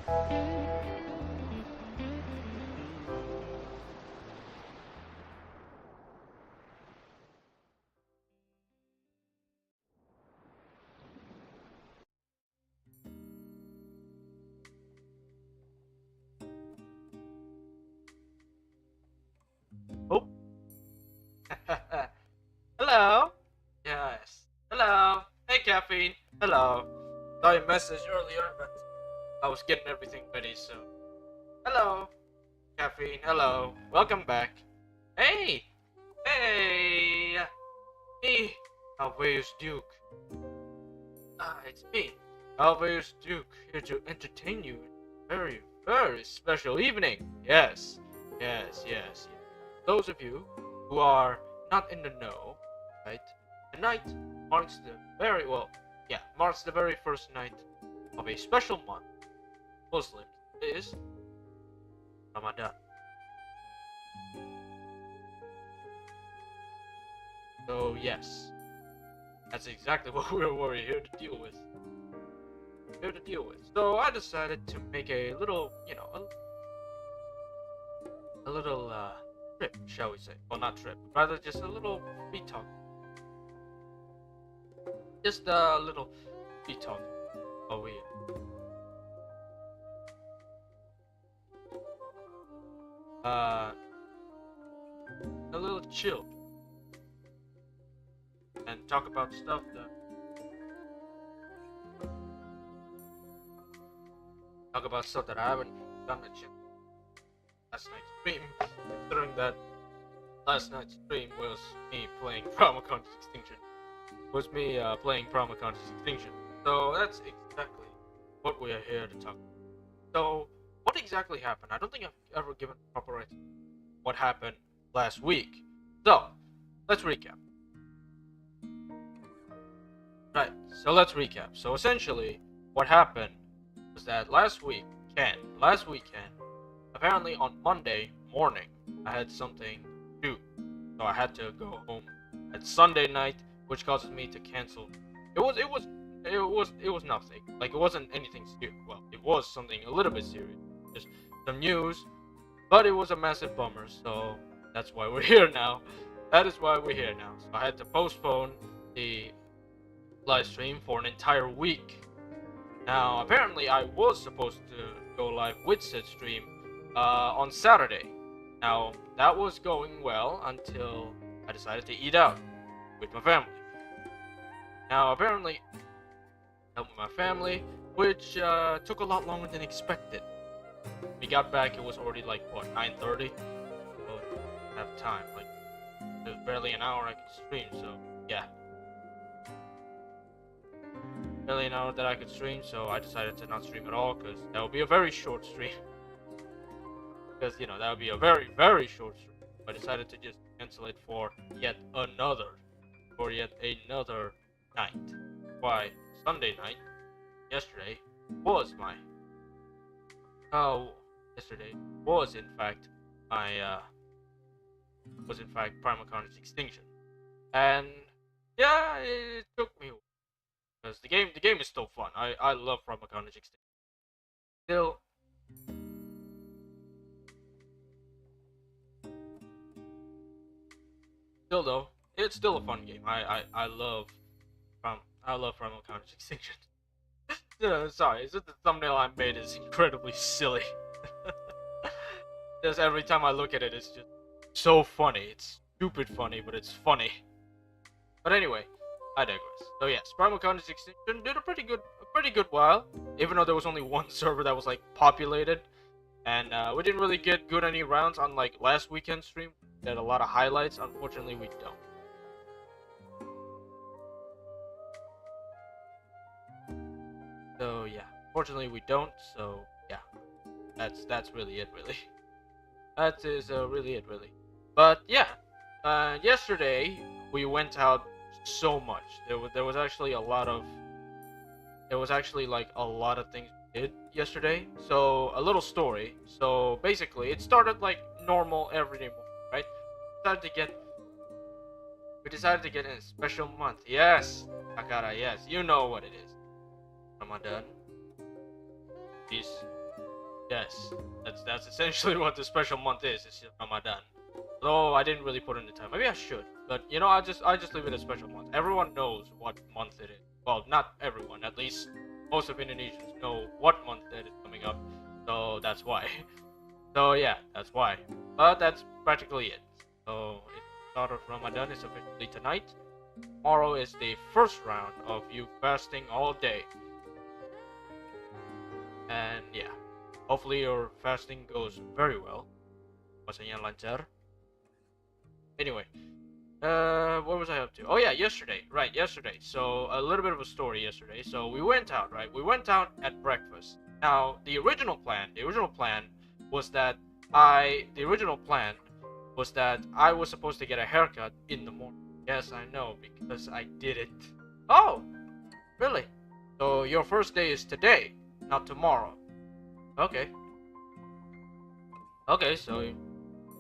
Oh. Hello. Yes. Hello. Hey, Caffeine. Hello. Saw your message earlier, but I was getting everything ready, so. Hello. Caffeine. Hello. Welcome back. Hey. Hey. Me. Alveus Duke. It's me. Alveus Duke, here to entertain you in a very, very special evening. Yes. Yes, yes, yes. Those of you who are not in the know, right? Tonight marks the marks the very first night of a special month. Muslims is Ramadan. So yes, that's exactly what we're here to deal with. So I decided to make a little, a little trip, shall we say? Well, not trip, rather just a little free talk. Just a little free talk. Oh yeah. A little chill and talk about stuff that I haven't done a chance last night's stream, considering that last night's stream was me playing Primal Conscious Extinction. So that's exactly what we are here to talk about. So what exactly happened? I don't think I've ever given proper right what happened last week. So let's recap. Right, so let's recap. So essentially what happened was that last weekend, apparently on Monday morning, I had something to do. So I had to go home at Sunday night, which causes me to cancel. It was nothing. Like, it wasn't anything serious. Well, it was something a little bit serious. Just some news. But it was a massive bummer, so that's why we're here now. So I had to postpone the live stream for an entire week. Now, apparently, I was supposed to go live with said stream on Saturday. Now, that was going well until I decided to eat out with my family. Now, apparently, helped with my family, which took a lot longer than expected. We got back, it was already like, what, 9:30? So, I have time. Like, there's barely an hour I could stream, so, yeah. Barely an hour that I could stream, so I decided to not stream at all, because that would be a very short stream. Because, that would be a very, very short stream. I decided to just cancel it for yet another night. Why, Sunday night, yesterday, was in fact Primal Conscious Extinction. And, yeah, it took me, because the game is still fun. I love Primal Conscious Extinction. Still though, it's still a fun game. I love Primal Conscious Extinction. Sorry, it's just the thumbnail I made is incredibly silly. Just every time I look at it, it's just so funny. It's stupid funny, but it's funny. But anyway, I digress. So yes, Primal Conscious Extinction did a pretty good while, even though there was only one server that was like populated, and we didn't really get any rounds on like last weekend's stream. We had a lot of highlights. Unfortunately, we don't. So yeah, fortunately we don't. So yeah, that's really it, really. That is really it, really. But yeah, yesterday we went out so much. There was actually like a lot of things we did yesterday. So a little story. So basically, it started like normal everyday morning, right? We decided to get in a special month. Yes, Takara. Yes, you know what it is. Ramadan. Peace. Yes, that's essentially what the special month is. It's just Ramadan. Though I didn't really put in the time. Maybe I should. But you know, I just leave it a special month. Everyone knows what month it is. Well, not everyone. At least most of Indonesians know what month it is coming up. So that's why. So yeah, that's why. But that's practically it. So it's the start of Ramadan is officially tonight. Tomorrow is the first round of you fasting all day. And yeah, hopefully your fasting goes very well. Puasanya lancar. Anyway, what was I up to? Oh yeah, yesterday. Right, yesterday. So a little bit of a story yesterday. So we went out, right? We went out at breakfast. Now the original plan was that I was supposed to get a haircut in the morning. Yes, I know because I did it. Oh, really? So your first day is today, not tomorrow. Okay. Okay, so you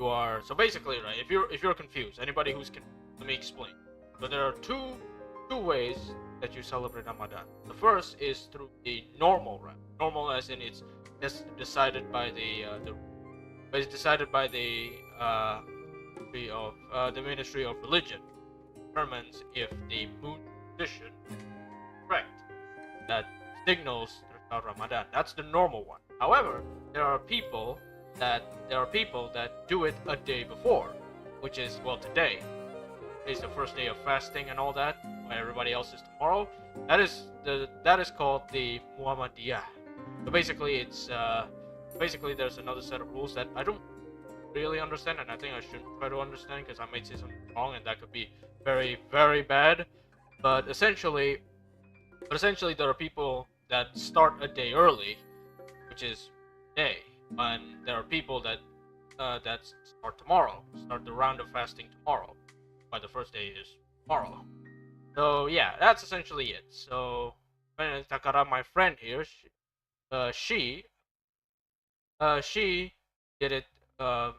are so basically, right, if you're confused, anybody who's confused, let me explain. So there are two ways that you celebrate Ramadan. The first is through the normal route. Normal as in it's decided by the Ministry of Religion. Determines if the moon position is correct. That signals the start of Ramadan. That's the normal one. However, there are people that do it a day before, which is, well, today. Today's the first day of fasting and all that, while everybody else is tomorrow. That is called the Muhammadiyah. So basically, it's there's another set of rules that I don't really understand, and I think I shouldn't try to understand because I might say something wrong, and that could be very, very bad. But essentially, there are people that start a day early, which is today. And there are people that start the round of fasting tomorrow. But the first day is tomorrow. So yeah, that's essentially it. So Takara, my friend here, she did it.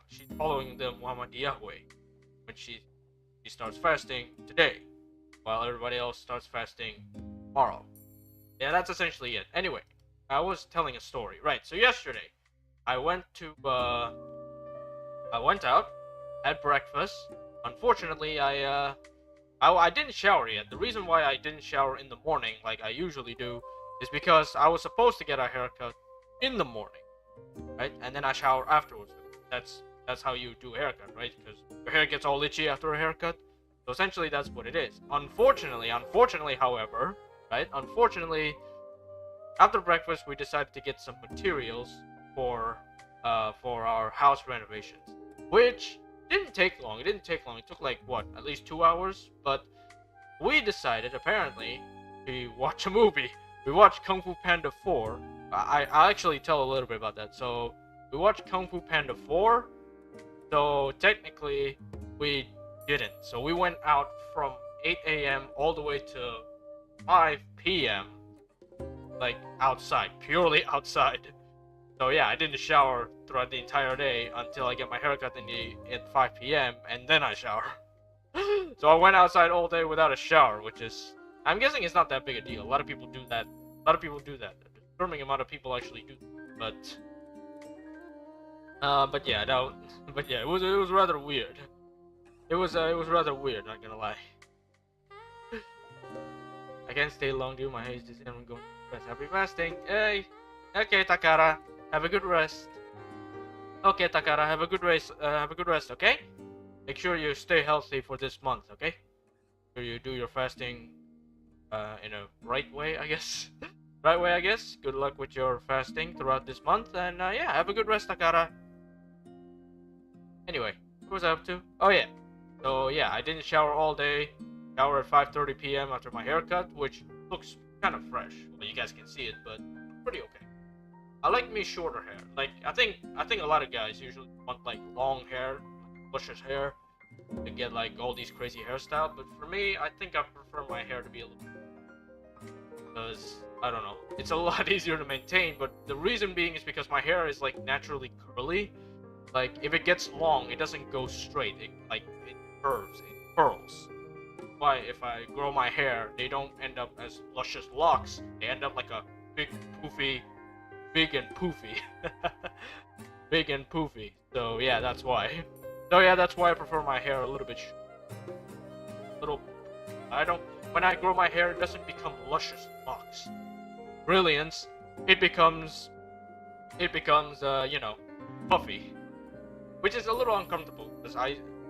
She's following the Muhammadiyah way when she starts fasting today, while everybody else starts fasting tomorrow. Yeah, that's essentially it. Anyway, I was telling a story. Right. So yesterday, I went out, had breakfast. Unfortunately, I didn't shower yet. The reason why I didn't shower in the morning like I usually do is because I was supposed to get a haircut in the morning, right? And then I shower afterwards. That's how you do a haircut, right? Because your hair gets all itchy after a haircut. So essentially, that's what it is. Unfortunately, however, right? Unfortunately, after breakfast, we decided to get some materials for our house renovations, which didn't take long. It took like what, at least 2 hours. But we decided apparently to watch a movie. We watched Kung Fu Panda 4. I'll actually tell a little bit about that. So we watched Kung Fu Panda 4. So technically we didn't. So we went out from 8 a.m. all the way to 5 p.m. like outside, purely outside. So yeah, I didn't shower throughout the entire day until I get my haircut at 5 p.m. and then I shower. So I went outside all day without a shower, which is, I'm guessing it's not that big a deal. A lot of people do that. A disturbing amount of people actually do that. But yeah, it was rather weird. It was rather weird, not gonna lie. I can't stay long, dude. My hair is just I'm going to rest. Happy fasting. Hey. Okay, Takara. Have a good rest. Okay, Takara. Have a good rest. Okay. Make sure you stay healthy for this month. Okay. Make sure you do your fasting, in a right way, I guess. Right way, I guess. Good luck with your fasting throughout this month, and yeah, have a good rest, Takara. Anyway, what was I up to? Oh yeah. So yeah, I didn't shower all day. Shower at 5:30 p.m. after my haircut, which looks kind of fresh. Well, you guys can see it, but pretty okay. I like me shorter hair. Like I think a lot of guys usually want like long hair, luscious hair, to get like all these crazy hairstyle. But for me, I think I prefer my hair to be a little, because I don't know, it's a lot easier to maintain. But the reason being is because my hair is like naturally curly. Like if it gets long, it doesn't go straight. It curves, it curls. Why if I grow my hair, they don't end up as luscious locks. They end up like a big poofy big and poofy. Big and poofy. So yeah, that's why. So yeah, that's why I prefer my hair a little bit little. I don't. When I grow my hair, it doesn't become luscious locks. Brilliance. It becomes. You know, puffy, which is a little uncomfortable because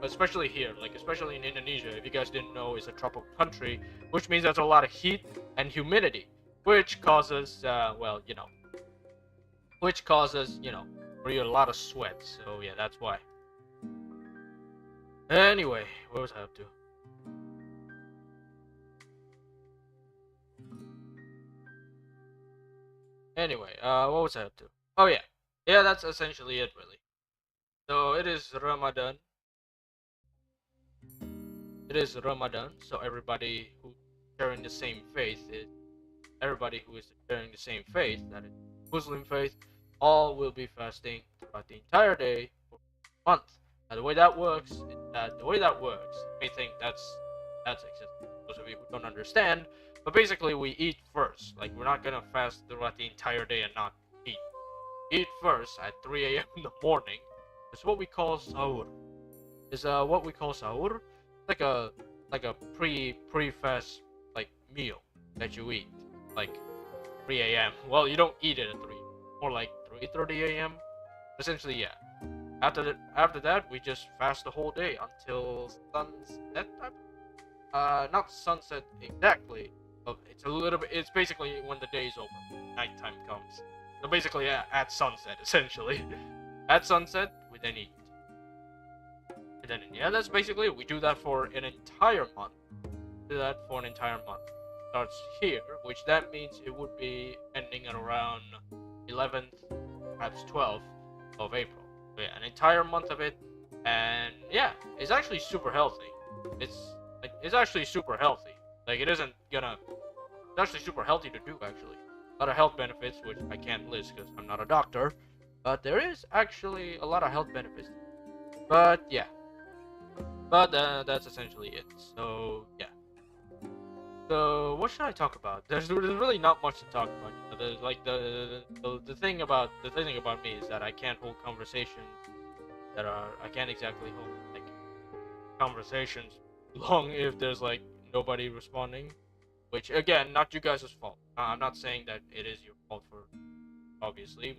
especially here, like especially in Indonesia, if you guys didn't know, is a tropical country, which means there's a lot of heat and humidity, which causes, well, you know, really a lot of sweat. So yeah, that's why. Anyway, what was I up to? Anyway, what was I up to? Oh yeah, yeah, that's essentially it, really. So it is Ramadan. It is Ramadan, so everybody who's sharing the same faith is everybody who is sharing the same faith, that is Muslim faith, all will be fasting throughout the entire day for a month. Now the way that works is that you may think that's excessive. Those of you who don't understand, but basically we eat first. Like we're not gonna fast throughout the entire day and not eat. Eat first at 3 a.m. in the morning. It's what we call sahur. Is what we call sahur. Like a pre-fast like meal that you eat like 3 a.m. Well, you don't eat it at 3, more like 3:30 a.m. Essentially, yeah. After that, we just fast the whole day until sunset. Not sunset exactly, but it's a little bit. It's basically when the day is over, nighttime comes. So basically, at sunset, essentially. At sunset, we then eat. And then, yeah, that's basically it. We do that for an entire month. Do that for an entire month. Starts here, which that means it would be ending at around 11th, perhaps 12th of April. So yeah, an entire month of it, and yeah, it's actually super healthy. It's actually super healthy. Like it isn't gonna. It's actually super healthy to do actually. A lot of health benefits, which I can't list because I'm not a doctor, but there is actually a lot of health benefits. But yeah, but that's essentially it. So yeah. So what should I talk about? There's really not much to talk about. You know, there's like the thing about me is that I can't hold conversations I can't exactly hold like conversations long if there's like nobody responding. Which again, not you guys' fault. I'm not saying that it is your fault for obviously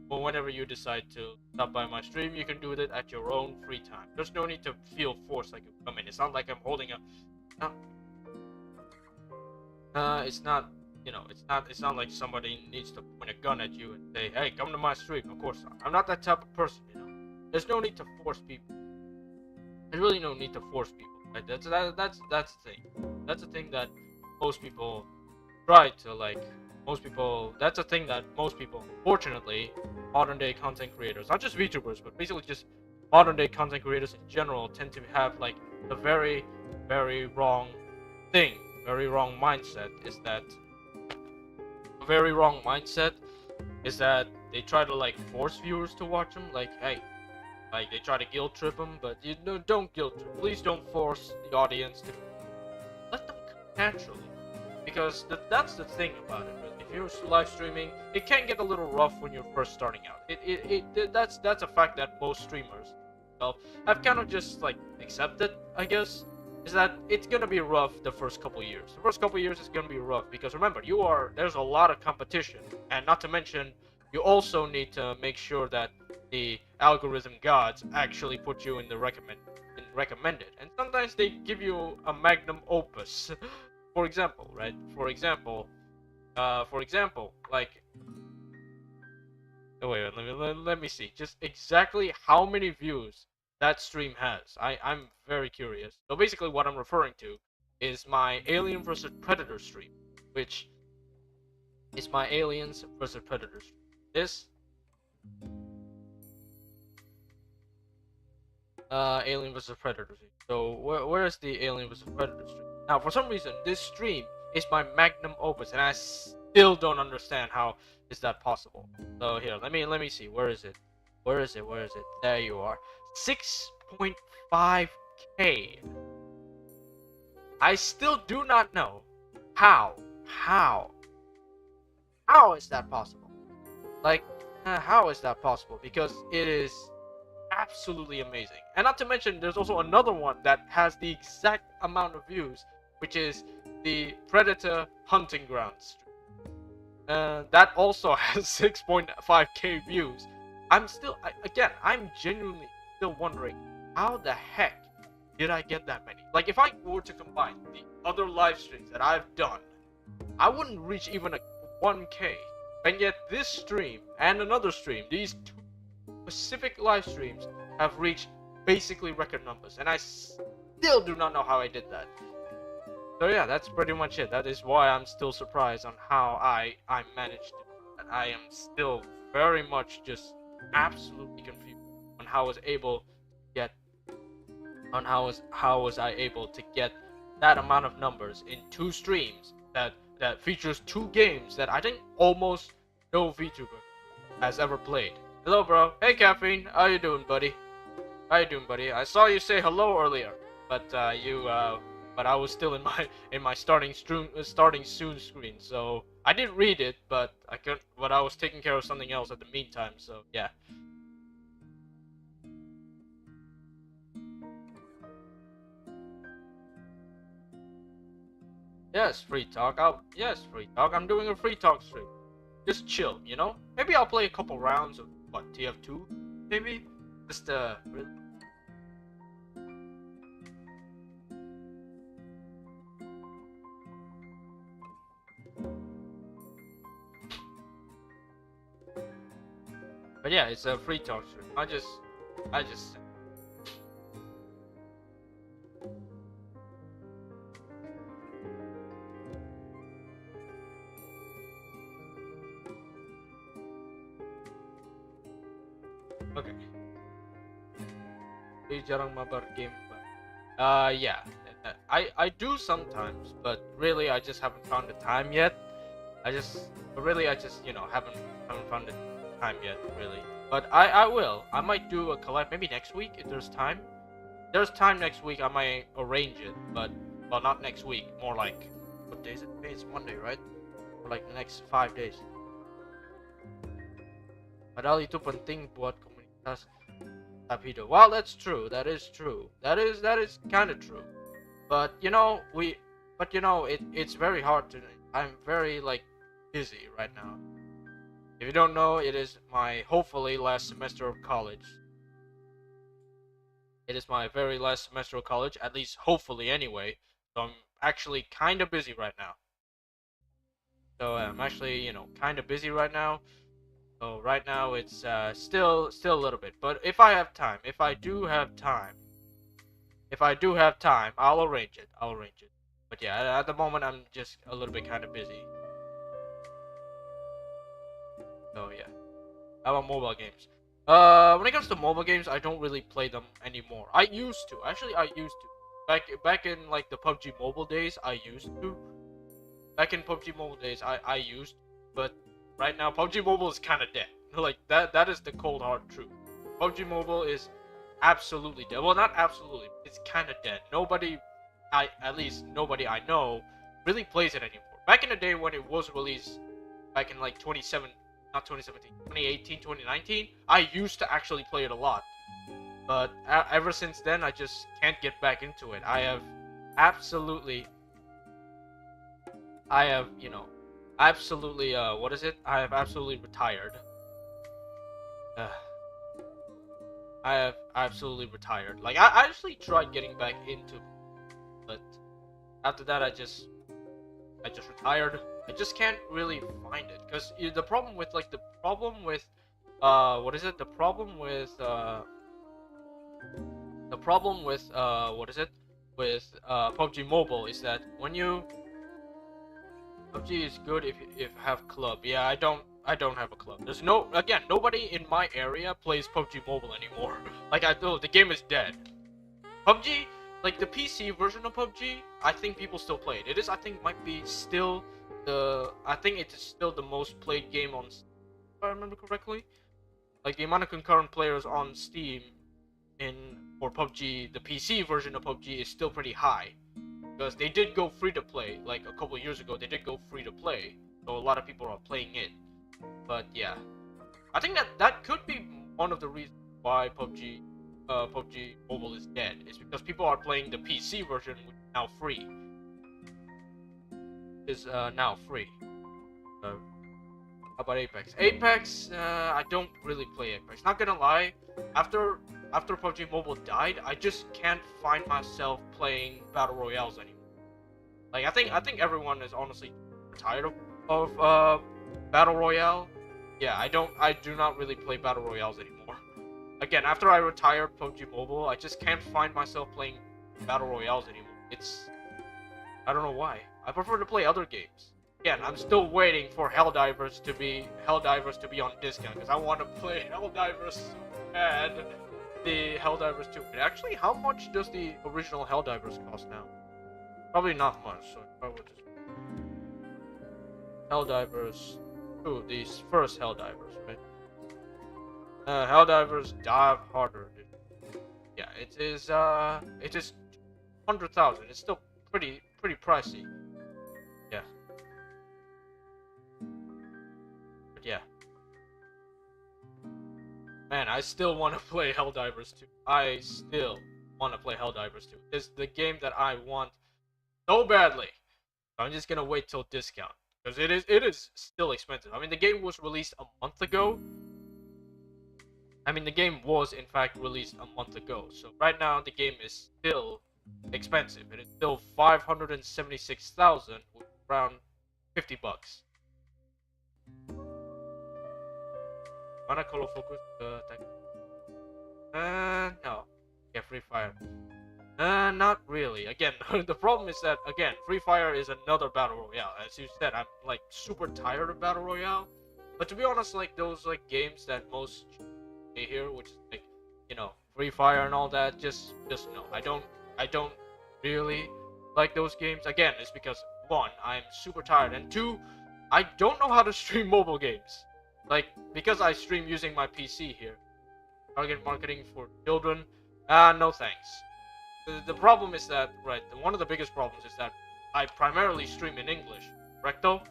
whenever you decide to stop by my stream, you can do it at your own free time. There's no need to feel forced like you come in. It's not like I'm holding a. It's not, you know, it's not like somebody needs to point a gun at you and say, hey, come to my stream. Of course not. I'm not that type of person, you know. There's no need to force people. There's really no need to force people, right? That's the thing. That's the thing that most people try to, like, that's a thing that most people, unfortunately, modern day content creators, not just VTubers, but basically just modern day content creators in general tend to have, like, the very, very wrong thing. Very wrong mindset is that they try to like force viewers to watch them, like, hey, like they try to guilt trip them, but you know, don't guilt trip. Please don't force the audience to let them come naturally, because that's the thing about it. Really. If you're live streaming, it can get a little rough when you're first starting out. That's a fact that most streamers, well, have kind of just like accepted, I guess. Is that it's gonna be rough the first couple years. The first couple years is gonna be rough because remember, there's a lot of competition, and not to mention, you also need to make sure that the algorithm gods actually put you in the recommended, and sometimes they give you a magnum opus. For example, right? For example, like. Oh, wait, let me see. Just exactly how many views that stream has. I'm very curious. So basically what I'm referring to is my Alien vs Predator stream, which is my Aliens vs Predator stream. This Alien vs Predator stream. So where is the Alien vs Predator stream? Now for some reason this stream is my magnum opus, and I still don't understand how is that possible. So here, let me see. Where is it? Where is it? There you are. 6.5k. I still do not know how is that possible. Like, how is that possible? Because it is absolutely amazing. And not to mention, there's also another one that has the exact amount of views, which is the Predator Hunting Grounds. That also has 6.5k views. I'm genuinely still wondering how the heck did I get that many? Like, if I were to combine the other live streams that I've done, I wouldn't reach even a 1k. And yet this stream and another stream, these two specific live streams have reached basically record numbers, and I still do not know how I did that. So yeah, that's pretty much it. That is why I'm still surprised on how I managed to do that. I am still very much just absolutely confused on how I was able to get how was I able to get that amount of numbers in 2 streams that features 2 games that I think almost no VTuber has ever played. Hello, bro. Hey, Caffeine. How you doing, buddy? How you doing, buddy? I saw you say hello earlier, but but I was still in my starting soon screen, so I didn't read it, but I was taking care of something else at the meantime, so yeah. Yes, free talk. Yes, free talk. I'm doing a free talk stream. Just chill, you know? Maybe I'll play a couple rounds of what, TF2? Maybe? Just But yeah, it's a free talk stream. I just Okay. Jadi jarang mabar game. Yeah. I do sometimes, but really I just haven't found the time yet. I just haven't found the time yet, really. But I will. I might do a collab maybe next week if there's time. If there's time next week, I might arrange it, but well, not next week. More like, what day is it? It's Monday, right? Or like the next 5 days. Padahal itu penting buat komunitas Tapido. Well, that's true. That is true. That is kind of true. But it's very hard to. I'm very like busy right now. If you don't know, it is my hopefully last semester of college. It is my very last semester of college, at least hopefully anyway. So I'm actually kind of busy right now. So I'm actually, kind of busy right now. So right now it's still a little bit. But if I do have time, I'll arrange it. But yeah, at the moment I'm just a little bit kind of busy. So yeah. How about mobile games? When it comes to mobile games, I don't really play them anymore. I used to. Actually, I used to. Back in like the PUBG Mobile days, I used to. Back in PUBG Mobile days, I used, but right now PUBG Mobile is kind of dead. Like that is the cold hard truth. PUBG Mobile is absolutely dead. Well, not absolutely. It's kind of dead. At least nobody I know really plays it anymore. Back in the day when it was released, back in like 2018, 2019, I used to actually play it a lot. But ever since then, I just can't get back into it. I have absolutely, what is it? I have absolutely retired. I have absolutely retired. Like, I actually tried getting back into, but after that, I just retired. I just can't really find it, because the problem with what is it? The problem with what is it? With PUBG Mobile is that when you PUBG is good if you have club. Yeah, I don't have a club. There's nobody in my area plays PUBG Mobile anymore. Like the game is dead. PUBG, like the PC version of PUBG, I think people still play it. It is, I think, might be still it's still the most played game on Steam, if I remember correctly. Like the amount of concurrent players on Steam for PUBG, the PC version of PUBG is still pretty high. Because they did go free to play, like a couple years ago, they did go free to play. So a lot of people are playing it. But yeah. I think that could be one of the reasons why PUBG Mobile is dead. Is because people are playing the PC version, which is now free. Now free. How about Apex? Apex, I don't really play Apex. Not gonna lie, after PUBG Mobile died, I just can't find myself playing battle royales anymore. Like I think everyone is honestly tired of battle royale. Yeah, I do not really play battle royales anymore. Again, after I retired PUBG Mobile, I just can't find myself playing battle royales anymore. I don't know why. I prefer to play other games. Again, I'm still waiting for Helldivers to be on discount because I want to play Helldivers so bad. The Helldivers 2. Actually, how much does the original Helldivers cost now? Probably not much. So I will just Helldivers 2. These first Helldivers, right? Helldivers dive harder. Yeah, it is 100,000. It's still pretty pricey. Yeah. But yeah. Man, I still want to play Helldivers 2. I still want to play Helldivers 2. It's the game that I want so badly. I'm just gonna wait till discount. Because it is still expensive. I mean, the game was released a month ago. I mean, the game was in fact released a month ago. So right now, the game is still expensive. It is still 576,000, which is around $50. Mana kalau fokus ke no. Yeah, Free Fire. Not really. Again, the problem is that, again, Free Fire is another Battle Royale. As you said, I'm, like, super tired of Battle Royale. But to be honest, like, those, like, games that most here, which is, like, you know, Free Fire and all that, just no. I don't really like those games. Again, it's because, one, I'm super tired, and two, I don't know how to stream mobile games. Like, because I stream using my PC here. Target marketing for children? No thanks. The problem is that, right, one of the biggest problems is that I primarily stream in English, correcto?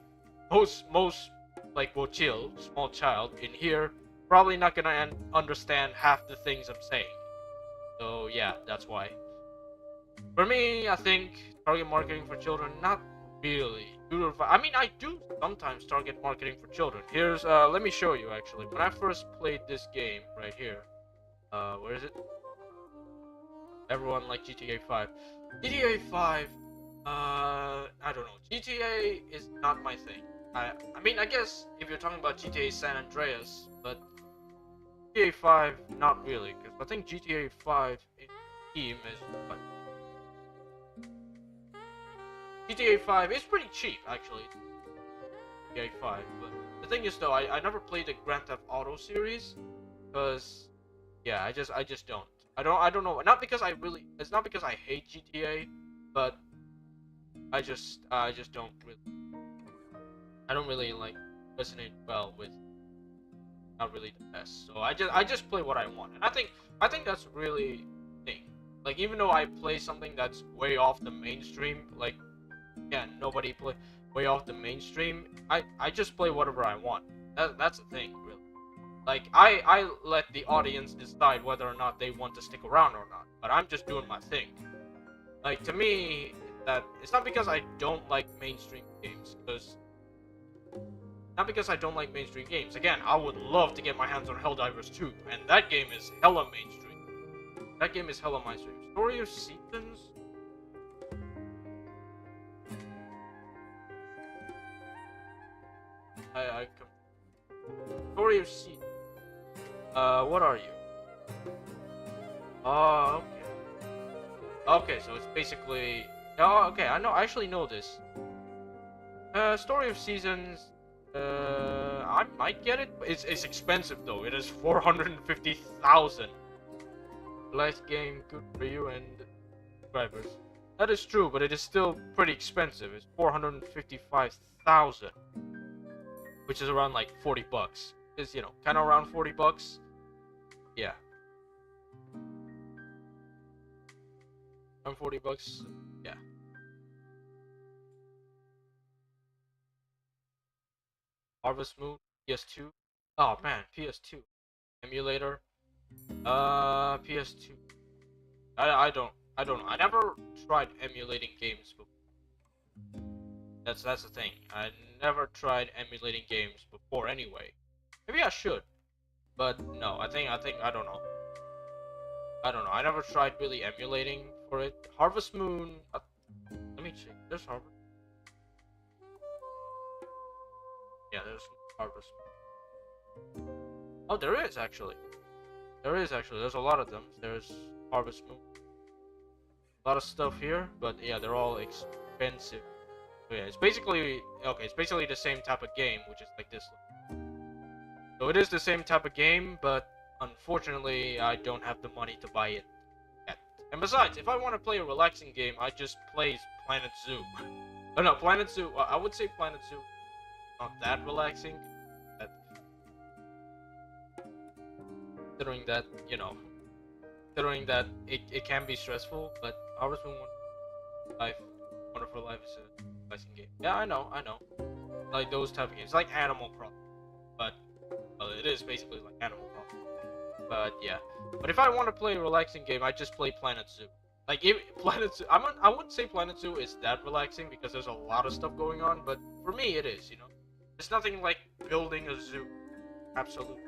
Most like Bochil, small child, in here, probably not gonna understand half the things I'm saying. So yeah, that's why. For me, I think target marketing for children, not really. I mean, I do sometimes target marketing for children. Here's, let me show you actually. When I first played this game, right here, where is it? Everyone like GTA 5. GTA 5, I don't know. GTA is not my thing. I mean, I guess if you're talking about GTA San Andreas, but GTA 5, not really, because I think GTA 5 in Steam is what? GTA 5 is pretty cheap, actually. GTA 5, but the thing is though, I never played the Grand Theft Auto series, because yeah, I just don't. I don't know. Not because it's not because I hate GTA, but I just don't really. I don't really like resonate well with. Not really the best. So I just play what I want, and I think that's really the thing. Like even though I play something that's way off the mainstream, like yeah, nobody play way off the mainstream. I just play whatever I want. That's the thing, really. Like, I let the audience decide whether or not they want to stick around or not. But I'm just doing my thing. Like, to me, that it's not because I don't like mainstream games. Not because I don't like mainstream games. Again, I would love to get my hands on Helldivers 2. And that game is hella mainstream. That game is hella mainstream. Story of Seasons? Story of Seasons. What are you? Oh, okay. Okay, so it's basically... Oh, okay, I actually know this. Story of Seasons... I might get it, but it's expensive though. It is 450,000. Last game, good for you and subscribers. That is true, but it is still pretty expensive. It's 455,000. Which is around like $40. It's, you know, kind of around $40. Yeah. Around $40. Yeah. Harvest Moon, PS2. Oh man, PS2 emulator. PS2. I don't know. I never tried emulating games before. That's the thing. I never tried emulating games before anyway. Maybe I should, but no. I think I don't know. I don't know. I never tried really emulating for it. Harvest Moon. Let me check. There's Harvest. Yeah, there's Harvest Moon. Oh, there is actually. There is actually. There's a lot of them. There's Harvest Moon. A lot of stuff here, but yeah, they're all expensive. So yeah, it's basically okay. It's basically the same type of game, which is like this. So it is the same type of game, but unfortunately, I don't have the money to buy it yet. And besides, if I want to play a relaxing game, I just play Planet Zoo. Oh no, Planet Zoo. I would say Planet Zoo not that relaxing. That, considering that, you know, considering that it can be stressful, but Harvest Moon Wonderful Life is a relaxing game. Yeah, I know. Like those type of games, like Animal Crossing, but well, it is basically like Animal Crossing. But yeah, but if I want to play a relaxing game, I just play Planet Zoo. Like if Planet Zoo, I wouldn't say Planet Zoo is that relaxing because there's a lot of stuff going on, but for me it is. You know, it's nothing like building a zoo. Absolutely.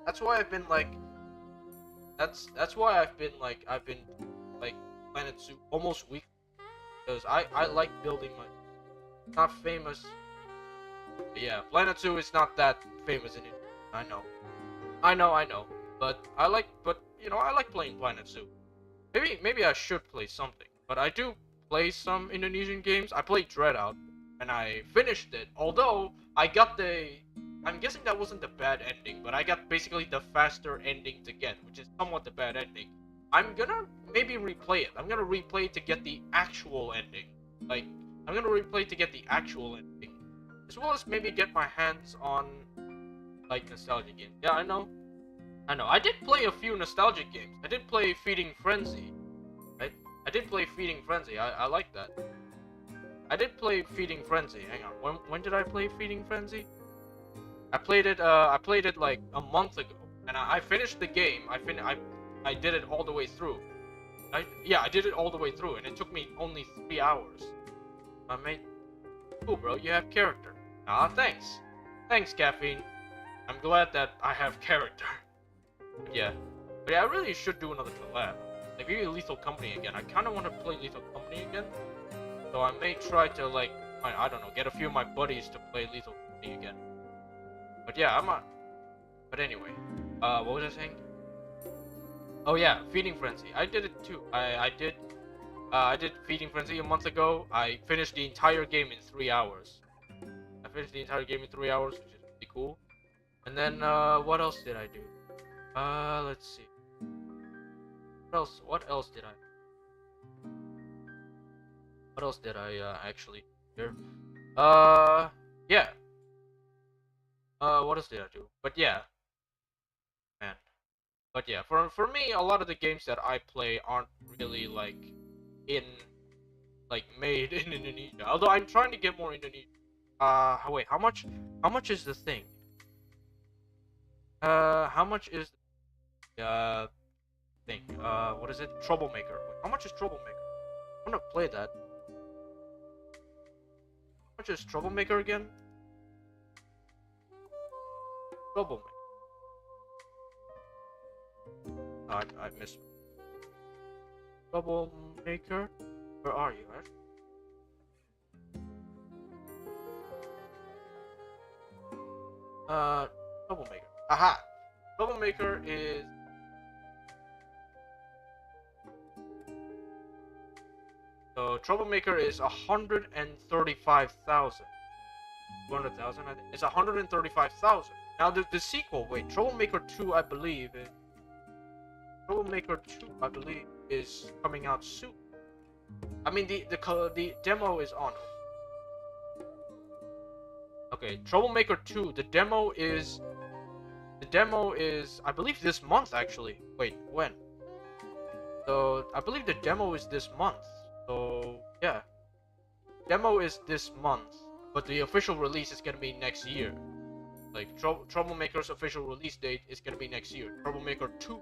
That's why I've been like. That's why I've been like Planet Zoo almost weekly because I like building my. Not famous. But yeah, Planet Zoo is not that famous in it. I know. But you know, I like playing Planet Zoo. Maybe I should play something. But I do play some Indonesian games. I played Dreadout, and I finished it. Although I'm guessing that wasn't the bad ending, but I got basically the faster ending to get, which is somewhat the bad ending. I'm gonna maybe replay it. I'm gonna replay it to get the actual ending. Like, I'm gonna replay to get the actual ending. As well as maybe get my hands on, like, nostalgia games. Yeah, I know. I did play a few nostalgic games. I did play Feeding Frenzy. Right? I did play Feeding Frenzy. I like that. I did play Feeding Frenzy. Hang on. When did I play Feeding Frenzy? I played it like a month ago. And I finished the game. I did it all the way through. I did it all the way through, and it took me only 3 hours. My mate, cool, bro. You have character. Ah, thanks. Thanks, Caffeine. I'm glad that I have character. But yeah, I really should do another collab. Like maybe Lethal Company again. I kind of want to play Lethal Company again. So I may try to like, I don't know, get a few of my buddies to play Lethal Company again. But yeah, But anyway, what was I saying? Oh yeah, Feeding Frenzy. I did it too. I did Feeding Frenzy a month ago. I finished the entire game in 3 hours. Which is really cool. And then, what else did I do? Let's see. What else did I actually do? Yeah. What else did I do? But yeah. Man. But yeah, for me, a lot of the games that I play aren't really, like, made in Indonesia. Although I'm trying to get more Indonesian. Wait, how much is the thing? How much is the thing? What is it? Troublemaker. Wait, how much is Troublemaker? I wanna play that. How much is Troublemaker again? Troublemaker. Oh, I missed. Troublemaker? Where are you, Ash? Troublemaker. Aha! Troublemaker is... So, Troublemaker is 135,000. 200,000, I think. It's 135,000. Now, the sequel, wait, Troublemaker 2, I believe, is coming out soon. I mean, the demo is on. Okay, Troublemaker 2, the demo is, I believe, this month, actually. Wait, when? So, I believe the demo is this month. So, yeah. Demo is this month, but the official release is gonna be next year. Like Troublemaker's official release date is gonna be next year. Troublemaker 2,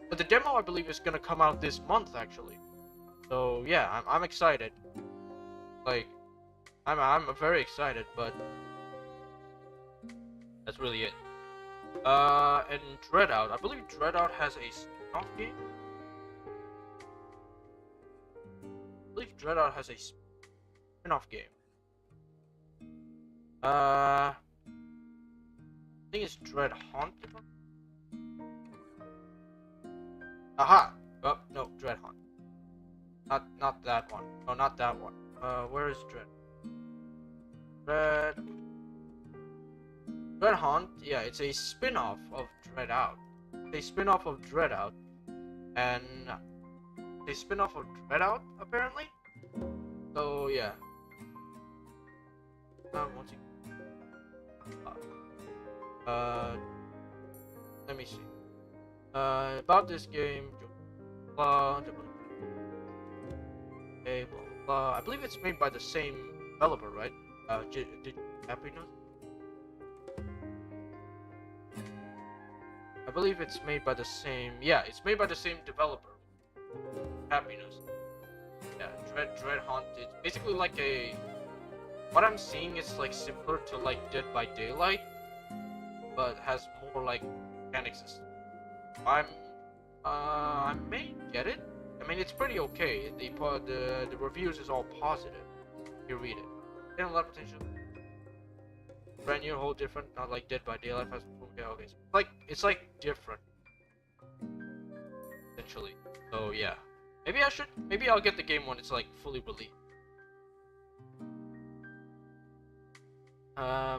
but the demo I believe is gonna come out this month actually. So yeah, I'm excited. Like I'm very excited, but that's really it. And Dreadout, I believe Dreadout has a spin-off game. I believe Dreadout has a spin-off game. I think it's Dread Hunt. Aha! Oh no, Dread Hunt. Not that one. No, not that one. Where is Dread? Dread Hunt. Yeah, it's a spin-off of Dreadout. A spin-off of Dreadout, and a spin-off of Dreadout apparently. So yeah. Once again. Let me see. About this game, blah, blah, okay, blah, blah. I believe it's made by the same developer, right? Did Happiness? I believe it's made by the same. Yeah, it's made by the same developer. Happiness. Yeah, Dread Hunt. It's basically like a. What I'm seeing is like similar to like Dead by Daylight, but has more like mechanic system. I may get it. I mean, it's pretty okay. The reviews is all positive. You read it. There's a lot of potential. Brand new, whole different. Not like Dead by Daylight. Okay. So it's like different. Essentially. So yeah. Maybe I'll get the game when it's like fully released.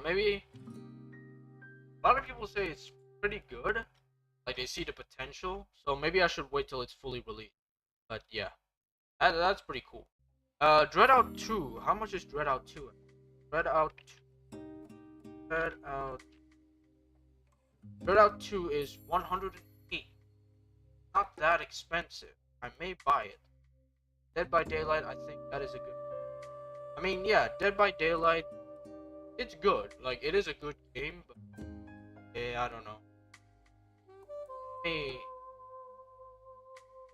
Maybe. A lot of people say it's pretty good. Like they see the potential. So maybe I should wait till it's fully released. But yeah, that's pretty cool. Dreadout 2. How much is Dreadout 2? Dreadout 2 is 108. Not that expensive. I may buy it. Dead by Daylight, I think that is a good. I mean, yeah, Dead by Daylight. It's good. Like it is a good game, but yeah, I don't know. Hey.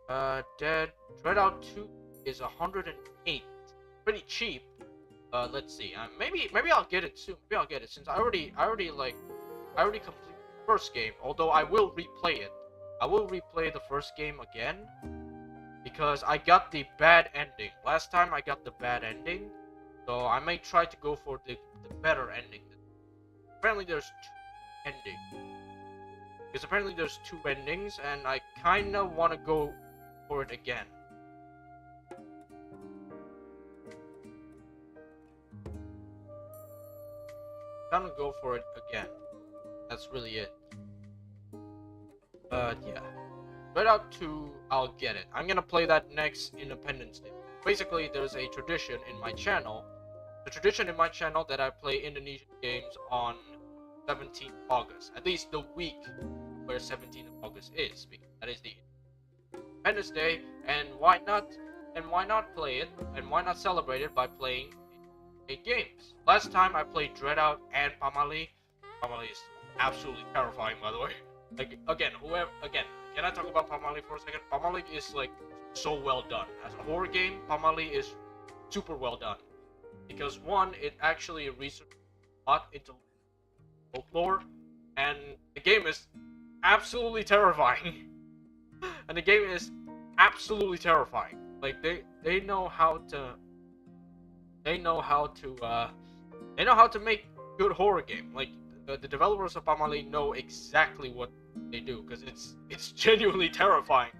Dreadout 2 is 108. Pretty cheap. Let's see. Maybe I'll get it soon. Maybe I'll get it since I already completed the first game. Although I will replay it. I will replay the first game again because I got the bad ending. Last time I got the bad ending, so I may try to go for the better ending. Apparently there's two endings. Because apparently there's two endings, and I kinda wanna go for it again. Gonna go for it again. That's really it. Yeah. Dreadout 2, I'll get it. I'm gonna play that next Independence Day. Basically, there's a tradition in my channel. The tradition in my channel that I play Indonesian games on 17th August. At least the week where 17th of August is, because that is the Independence Day, and why not play it, and why not celebrate it by playing 8 games? Last time I played Dreadout and Pamali. Pamali is absolutely terrifying, by the way. Like, again, can I talk about Pamali for a second? Pamali is like so well done. As a horror game, Pamali is super well done. Because one, it actually researched a lot into folklore, and the game is absolutely terrifying. And the game is absolutely terrifying. Like they know how to make good horror game. Like the developers of Pamali know exactly what they do, because it's genuinely terrifying.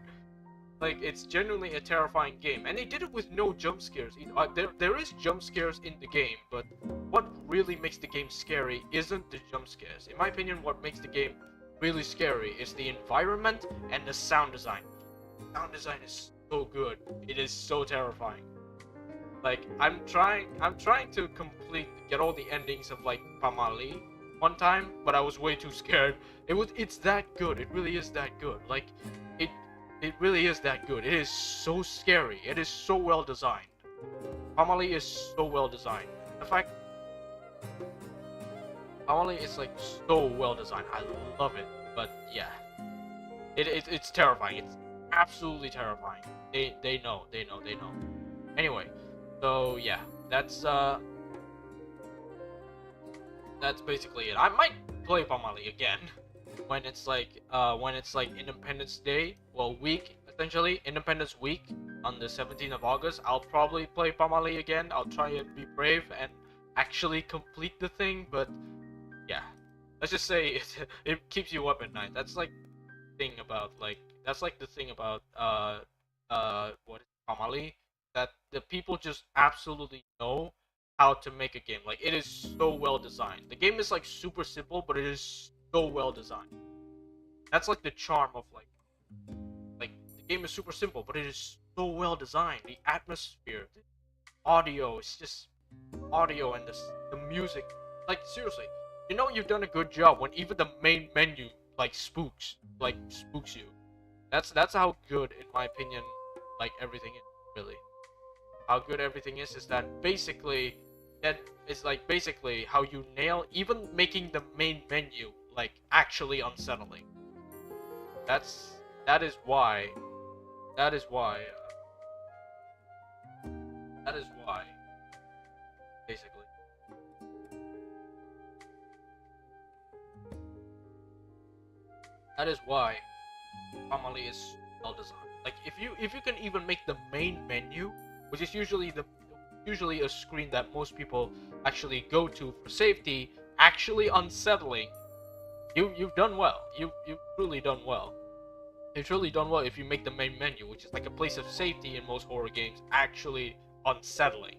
Like it's genuinely a terrifying game, and they did it with no jump scares. There is jump scares in the game, but what really makes the game scary isn't the jump scares. In my opinion, what makes the game really scary is the environment and the sound design. Sound design is so good. It is so terrifying. Like I'm trying to get all the endings of like Pamali one time, but I was way too scared. It's that good. It really is that good. Like it really is that good. It is so scary. It is so well designed. Pamali is so well designed. In fact, Family is like so well designed. I love it. But yeah, it's terrifying. It's absolutely terrifying. They know. Anyway, so yeah, that's basically it. I might play Family again when it's like Independence Day, well, week, essentially Independence Week on the 17th of August. I'll probably play Family again. I'll try and be brave and actually complete the thing. But yeah, let's just say it keeps you up at night. That's like the thing about what is Family, that the people just absolutely know how to make a game. Like, it is so well designed. The game is like super simple, but it is so well designed. That's like the charm of like the game is super simple, but it is so well designed. The atmosphere, the audio, it's just audio, and the music. Like, seriously, you know you've done a good job when even the main menu like spooks you. That's how good, in my opinion, like everything is, really. How good everything is that basically that is like basically how you nail even making the main menu like actually unsettling. That's that is why that is why that is why basically that is why Family is well designed. Like, if you can even make the main menu, which is usually a screen that most people actually go to for safety, actually unsettling, you've done well. You've truly done well. You've truly done well if you make the main menu, which is like a place of safety in most horror games, actually unsettling.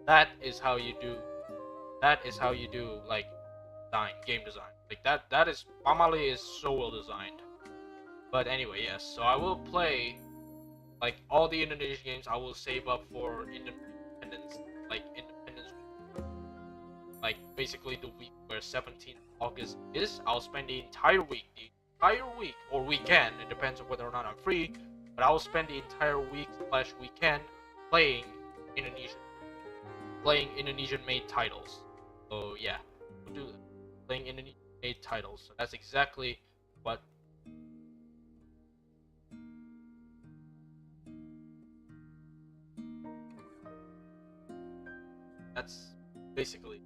That is how you do. That is how you do like game design. Like that is Family is so well designed. But anyway, yes. So I will play like all the Indonesian games. I will save up for Independence, like basically the week where 17th August is. I'll spend the entire week, or weekend. It depends on whether or not I'm free. But I will spend the entire week/weekend playing Indonesian, Indonesian-made titles. So yeah, we'll do that. Playing Indonesian-made titles. So that's exactly what. That's basically.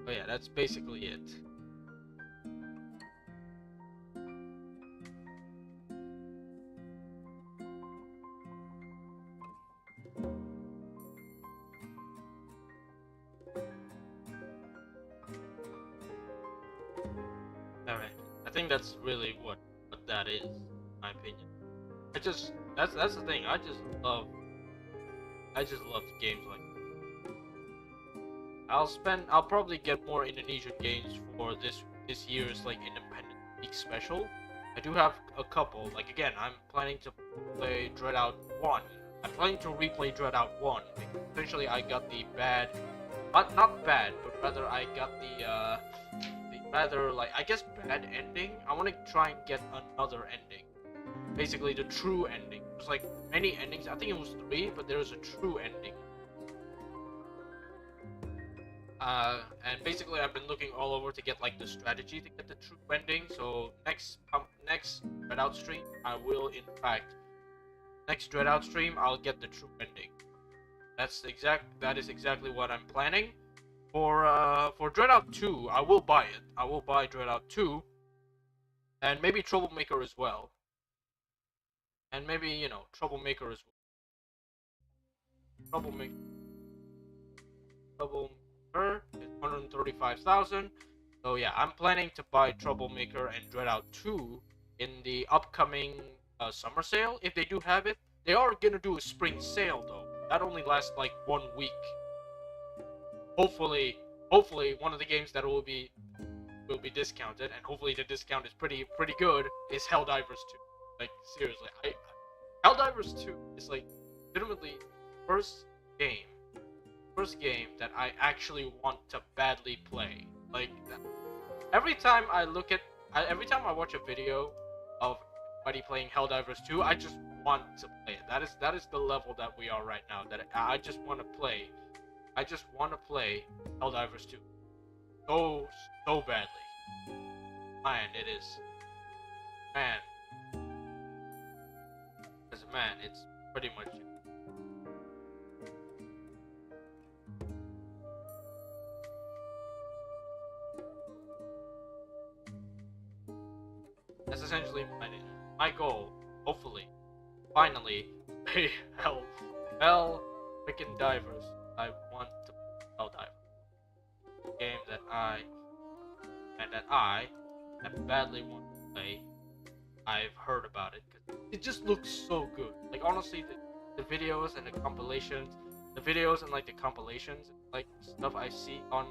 Oh yeah, that's basically it. Alright, I think that's really what that is, in my opinion. That's the thing. I just love games like. I'll probably get more Indonesian games for this year's like Independent Week special. I do have a couple. Like, again, I'm planning to play Dreadout 1. I'm planning to replay Dreadout 1 because essentially I got the bad, not bad, but rather I got the rather, like, I guess bad ending. I want to try and get another ending. Basically the true ending. There's like many endings. I think it was 3, but there's a true ending. And basically I've been looking all over to get like the strategy to get the true ending. So next Dreadout stream, I will in fact I'll get the true ending. That is exactly what I'm planning. For Dreadout 2, I will buy it. I will buy Dreadout 2, and maybe Troublemaker as well. And maybe, you know, Troublemaker as well. Troublemaker is 135,000. So yeah, I'm planning to buy Troublemaker and Dreadout 2 in the upcoming summer sale, if they do have it. They are gonna do a spring sale though. That only lasts like 1 week. Hopefully one of the games that will be discounted, and hopefully the discount is pretty good, is Helldivers 2. Like, seriously, Helldivers 2 is like legitimately first game that I actually want to badly play. Like, every time I watch a video of somebody playing Helldivers 2, I just want to play it. That is the level that we are right now. That I just want to play. I just want to play Helldivers 2 so badly. Man, it is. Man, as a man, it's pretty much it. That's essentially my goal. Hopefully, finally, play Hell freaking Divers. I want to play Helldivers. A game that I badly want to play. I've heard about it because it just looks so good. Like honestly, the videos and the compilations, like stuff I see on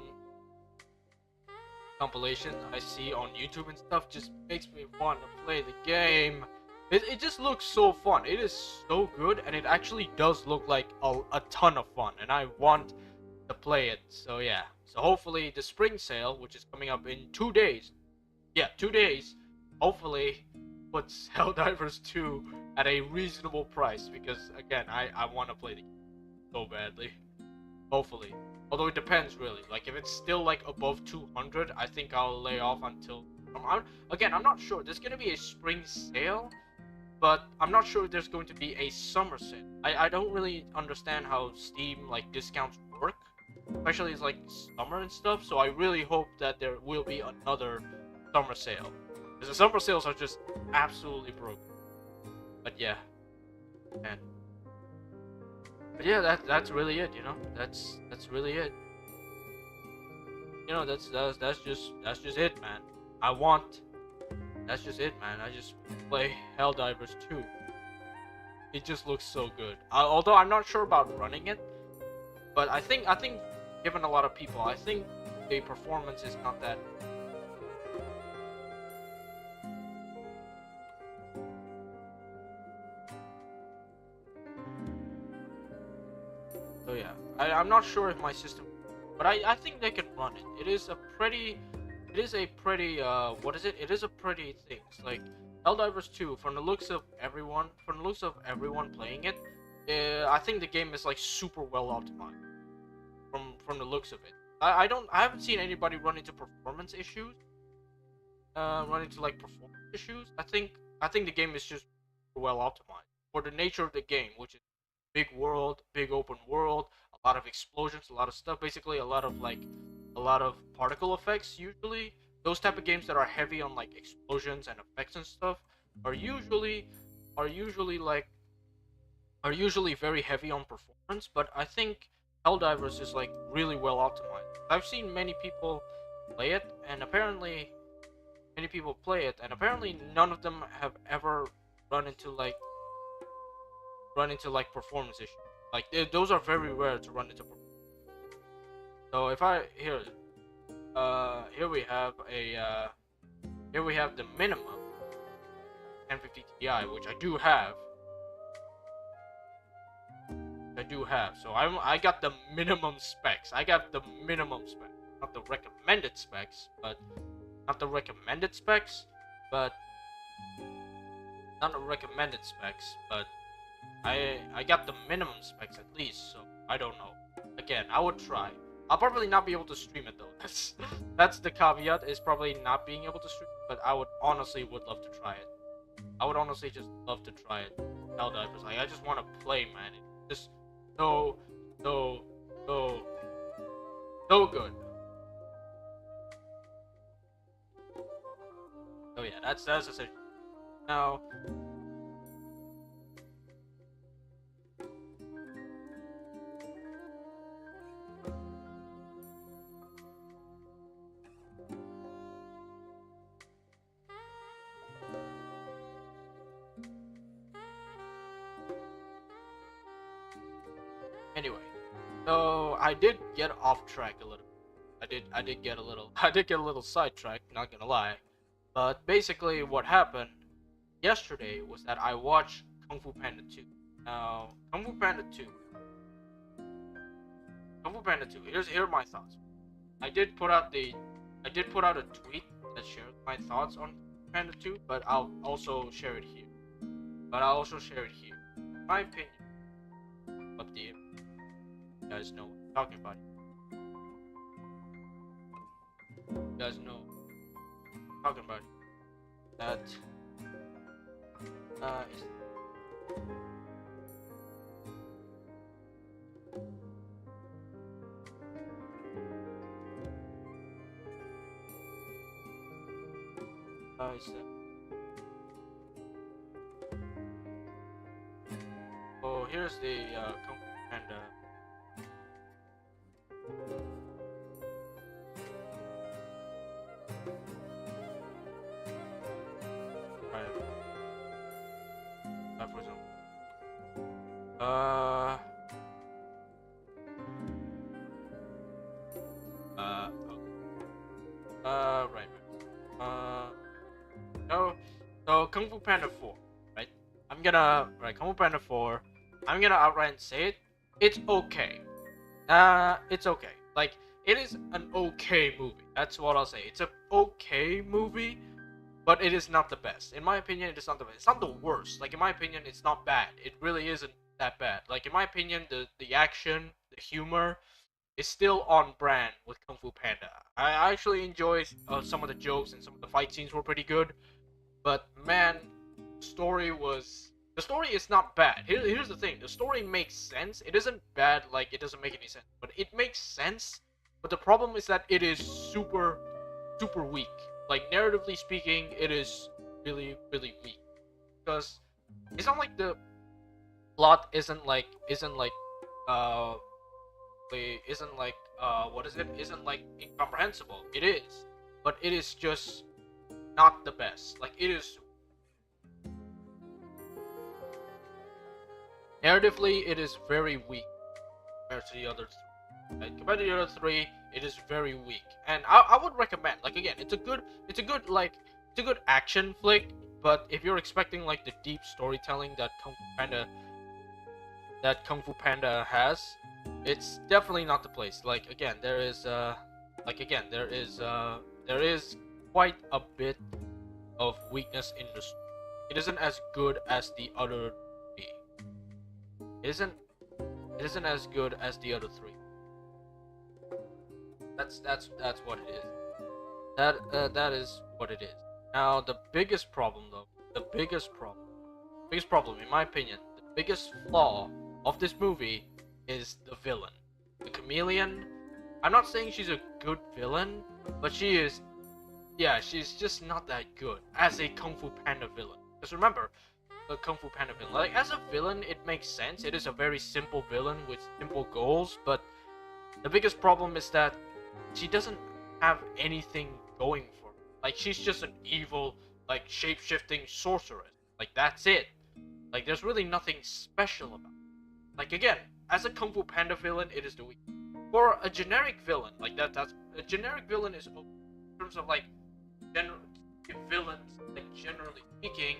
YouTube and stuff, just makes me want to play the game. It just looks so fun. It is so good, and it actually does look like a ton of fun, and I want to play it. So yeah. So hopefully the spring sale, which is coming up in 2 days. Yeah, 2 days. Hopefully puts Helldivers 2 at a reasonable price, because again, I want to play the game so badly. Hopefully. Although it depends really. Like if it's still like above 200, I think I'll lay off until I'm not sure. There's gonna be a spring sale, but I'm not sure if there's going to be a summer sale. I don't really understand how Steam like discounts work, especially it's like summer and stuff. So I really hope that there will be another summer sale, because the summer sales are just absolutely broken. But yeah, and but yeah, that's really it. You know, that's really it. You know, that's just it, man. That's just it, man. I just play Helldivers 2. It just looks so good. Although I'm not sure about running it, but I think given a lot of people, I think the performance is not that. So yeah, I'm not sure if my system, but I think they can run it. It is a pretty, what is it? It is a pretty thing. It's like Helldivers 2, from the looks of everyone playing it, I think the game is like super well optimized. From the looks of it, I haven't seen anybody run into performance issues. I think the game is just well optimized for the nature of the game, which is big world, big open world, a lot of explosions, a lot of stuff. Basically, a lot of particle effects. Usually, those type of games that are heavy on like explosions and effects and stuff are usually very heavy on performance. But I think Helldivers is like really well optimized. I've seen many people play it, and apparently none of them have ever run into performance issues. Like those are very rare to run into. So if I here we have the minimum 1050 Ti, which I do have. So I got the minimum specs. Not the recommended specs, but I got the minimum specs at least, so I don't know. Again, I would try. I'll probably not be able to stream it though. That's the caveat, is probably not being able to stream it, but I would love to try it. I would honestly just love to try it. Helldivers. Like I just want to play, man. It's just so good. Oh yeah, that's essential. Now anyway, so I did get off track a little. I did get a little sidetracked, not gonna lie. But basically what happened yesterday was that I watched Kung Fu Panda 2. Now, Kung Fu Panda 2. Here are my thoughts. I did put out a tweet that shared my thoughts on Panda 2, but I'll also share it here. but I'll also share it here. In my opinion, of the you guys know what I'm talking about. You guys know what I'm talking about. That is is that. Oh, here's the Kung Fu Panda. Right. For example. Right. So Kung Fu Panda 4, right? Kung Fu Panda 4. I'm gonna outright say it. It's okay. It's okay. Like, it is an okay movie. That's what I'll say. It's an okay movie, but it is not the best. In my opinion, it is not the best. It's not the worst. Like, in my opinion, it's not bad. It really isn't that bad. Like, in my opinion, the action, the humor, is still on brand with Kung Fu Panda. I actually enjoy some of the jokes, and some of the fight scenes were pretty good. But man, the story is not bad. Here's the thing: the story makes sense. It isn't bad, like it doesn't make any sense, but it makes sense. But the problem is that it is super weak. Like, narratively speaking, it is really weak, because it's not like the plot isn't like what is it? Isn't like incomprehensible. It is, but it is just not the best. Like, it is narratively, it is very weak compared to the other three. Right? Compared to the other three, it is very weak. And I would recommend, like, again, it's a good action flick. But if you're expecting like the deep storytelling that Kung Fu Panda has, it's definitely not the place. Like, again, there is quite a bit of weakness in the story. It isn't as good as the other three. It isn't as good as the other three. That's what it is. That is what it is. Now, the biggest problem, in my opinion, the biggest flaw of this movie is the villain, the chameleon. I'm not saying she's a good villain, but she's just not that good as a Kung Fu Panda villain. Because remember, the Kung Fu Panda villain, like, as a villain, it makes sense. It is a very simple villain with simple goals, but the biggest problem is that she doesn't have anything going for her. Like, she's just an evil, like, shape-shifting sorceress. Like, that's it. Like, there's really nothing special about it. Like, again, as a Kung Fu Panda villain, it is the weak. For a generic villain, like, that's a generic villain is, in terms of, like, villains, like, generally speaking,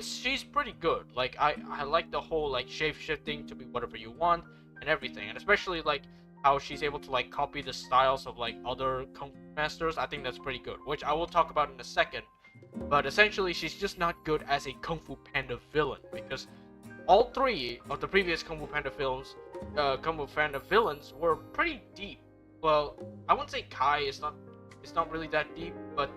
she's pretty good. Like, I like the whole, like, shape-shifting to be whatever you want and everything, and especially, like, how she's able to, like, copy the styles of, like, other Kung Fu masters. I think that's pretty good, which I will talk about in a second. But essentially, she's just not good as a Kung Fu Panda villain, because all three of the previous Kung Fu Panda films, Kung Fu Panda villains were pretty deep. Well, I wouldn't say Kai is not really that deep, but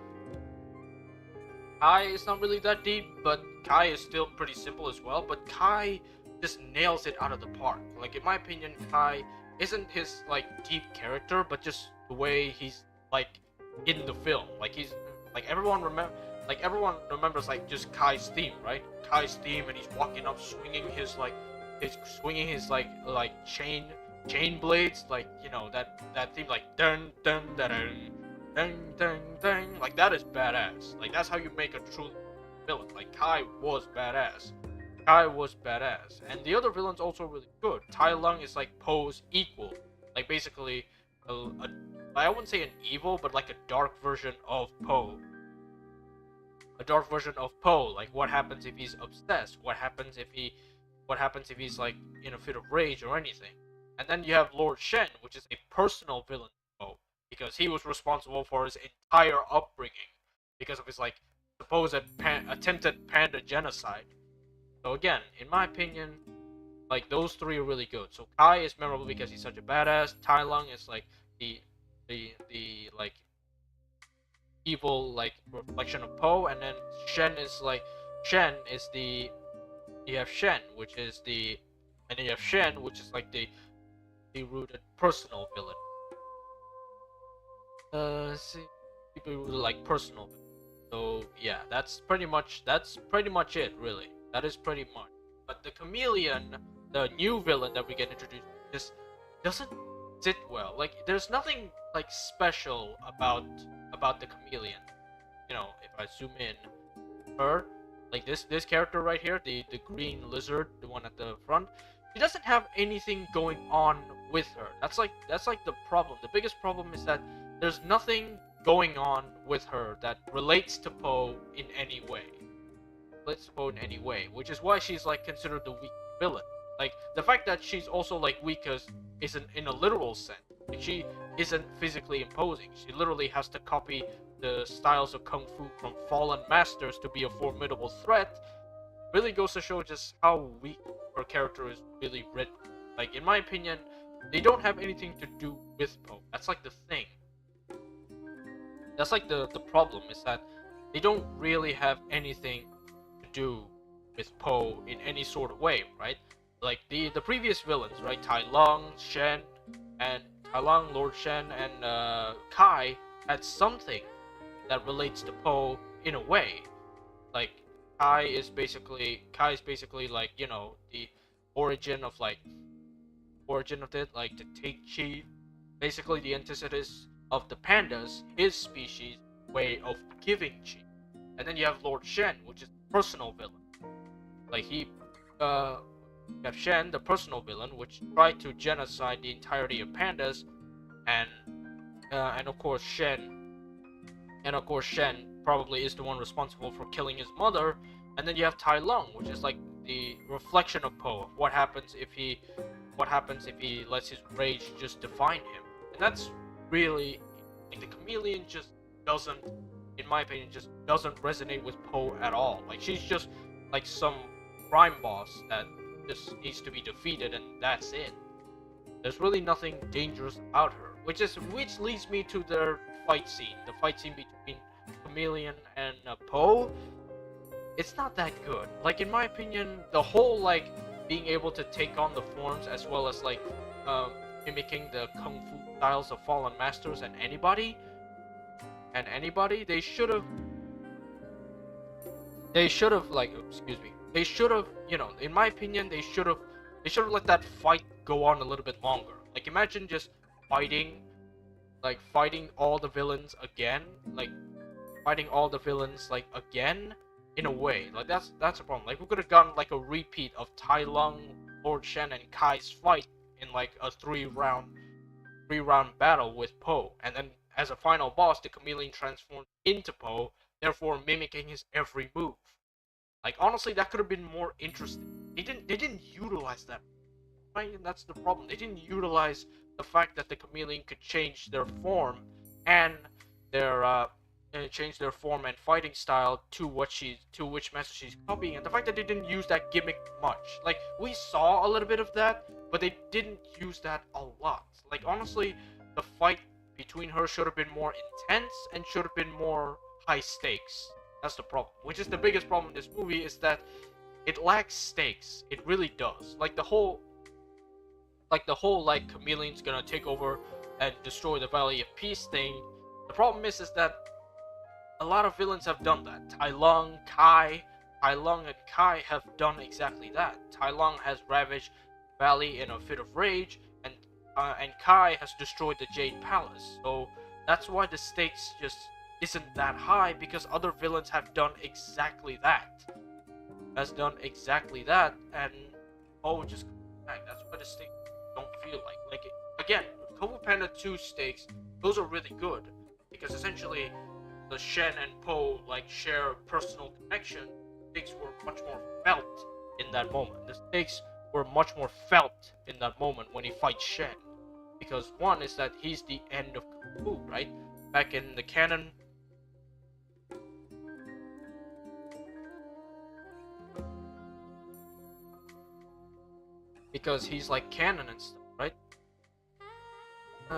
Kai is still pretty simple as well. But Kai just nails it out of the park. Like, in my opinion, Kai isn't his, like, deep character, but just the way he's, like, in the film. Like, he's like, everyone remembers, like, just Kai's theme, right? Kai's theme, and he's walking up swinging his chain blades, like, you know, that theme, like, dun dun dun dun dun dun, like, that is badass. Like, that's how you make a true villain. Like, Kai was badass, and the other villain's also really good. Tai Lung is, like, Poe's equal, like, basically I wouldn't say an evil, but like a dark version of Poe. Like, what happens if he's obsessed? What happens if he's, like, in a fit of rage or anything? And then you have Lord Shen, which is a personal villain of Poe, because he was responsible for his entire upbringing because of his, like, supposed attempted panda genocide. So again, in my opinion, like those three are really good. So Kai is memorable because he's such a badass. Tai Lung is like the like evil like reflection of Po, and then Shen is the you have Shen, which is the and then you have Shen, which is like the rooted personal villain. See, people really like personal. So yeah, that's pretty much it, really. That is pretty much. But the chameleon, the new villain that we get introduced, just doesn't sit well. Like there's nothing like special about the chameleon. You know, if I zoom in, her, like this character right here, the green lizard, the one at the front, she doesn't have anything going on with her. That's like the problem. The biggest problem is that there's nothing going on with her that relates to Po in any way. Relates to Po in any way, which is why she's like considered the weak villain. Like the fact that she's also like weak isn't in a literal sense. Like, she isn't physically imposing. She literally has to copy the styles of kung fu from fallen masters to be a formidable threat. Really goes to show just how weak her character is really written. Like in my opinion, they don't have anything to do with Po. That's like the thing. That's like the problem is that they don't really have anything to do with Po in any sort of way, right? Like the previous villains, right? Tai Lung, Shen, and Tai Lung, Lord Shen, and Kai had something that relates to Po in a way. Like Kai is basically like, you know, the origin of it, like the take chi, basically the antithesis of the pandas, his species way of giving chi. And then you have Lord Shen, which is the personal villain. Like you have Shen, the personal villain, which tried to genocide the entirety of pandas, and of course Shen probably is the one responsible for killing his mother. And then you have Tai Lung, which is like the reflection of Po. What happens if he lets his rage just define him? And that's really like the chameleon just doesn't, in my opinion, just doesn't resonate with Po at all. Like she's just like some crime boss that just needs to be defeated, and that's it. There's really nothing dangerous about her, which leads me to their fight scene. The fight scene between Chameleon and Po. It's not that good. Like in my opinion, the whole like being able to take on the forms as well as like mimicking the kung fu styles of fallen masters and anybody, they should have like, excuse me, they should have, you know, in my opinion, they should have let that fight go on a little bit longer. Like imagine just fighting all the villains again, in a way. Like that's a problem. Like we could have gotten like a repeat of Tai Lung, Lord Shen, and Kai's fight in like a three round battle with Po, and then as a final boss, the chameleon transformed into Po, therefore mimicking his every move. Like honestly, that could have been more interesting. They didn't utilize that. Right? And that's the problem. They didn't utilize the fact that the chameleon could change their form and their form and fighting style to which master she's copying, and the fact that they didn't use that gimmick much. Like we saw a little bit of that, but they didn't use that a lot. Like honestly, the fight between her should have been more intense and should have been more high stakes. That's the problem. Which is the biggest problem in this movie, is that it lacks stakes. It really does. Like the whole chameleon's gonna take over and destroy the Valley of Peace thing. The problem is that a lot of villains have done that. Tai Lung and Kai have done exactly that. Tai Lung has ravaged Valley in a fit of rage, and Kai has destroyed the Jade Palace. So that's why the stakes just isn't that high, because other villains have done exactly that. And just back. That's why the stakes don't feel like again, Kung Fu Panda 2 stakes, those are really good, because essentially the Shen and Po like share a personal connection. The stakes were much more felt in that moment. The stakes were much more felt in that moment when he fights Shen, because one is that he's the end of Kung Fu, right? Back in the canon, because he's like canon and stuff, right?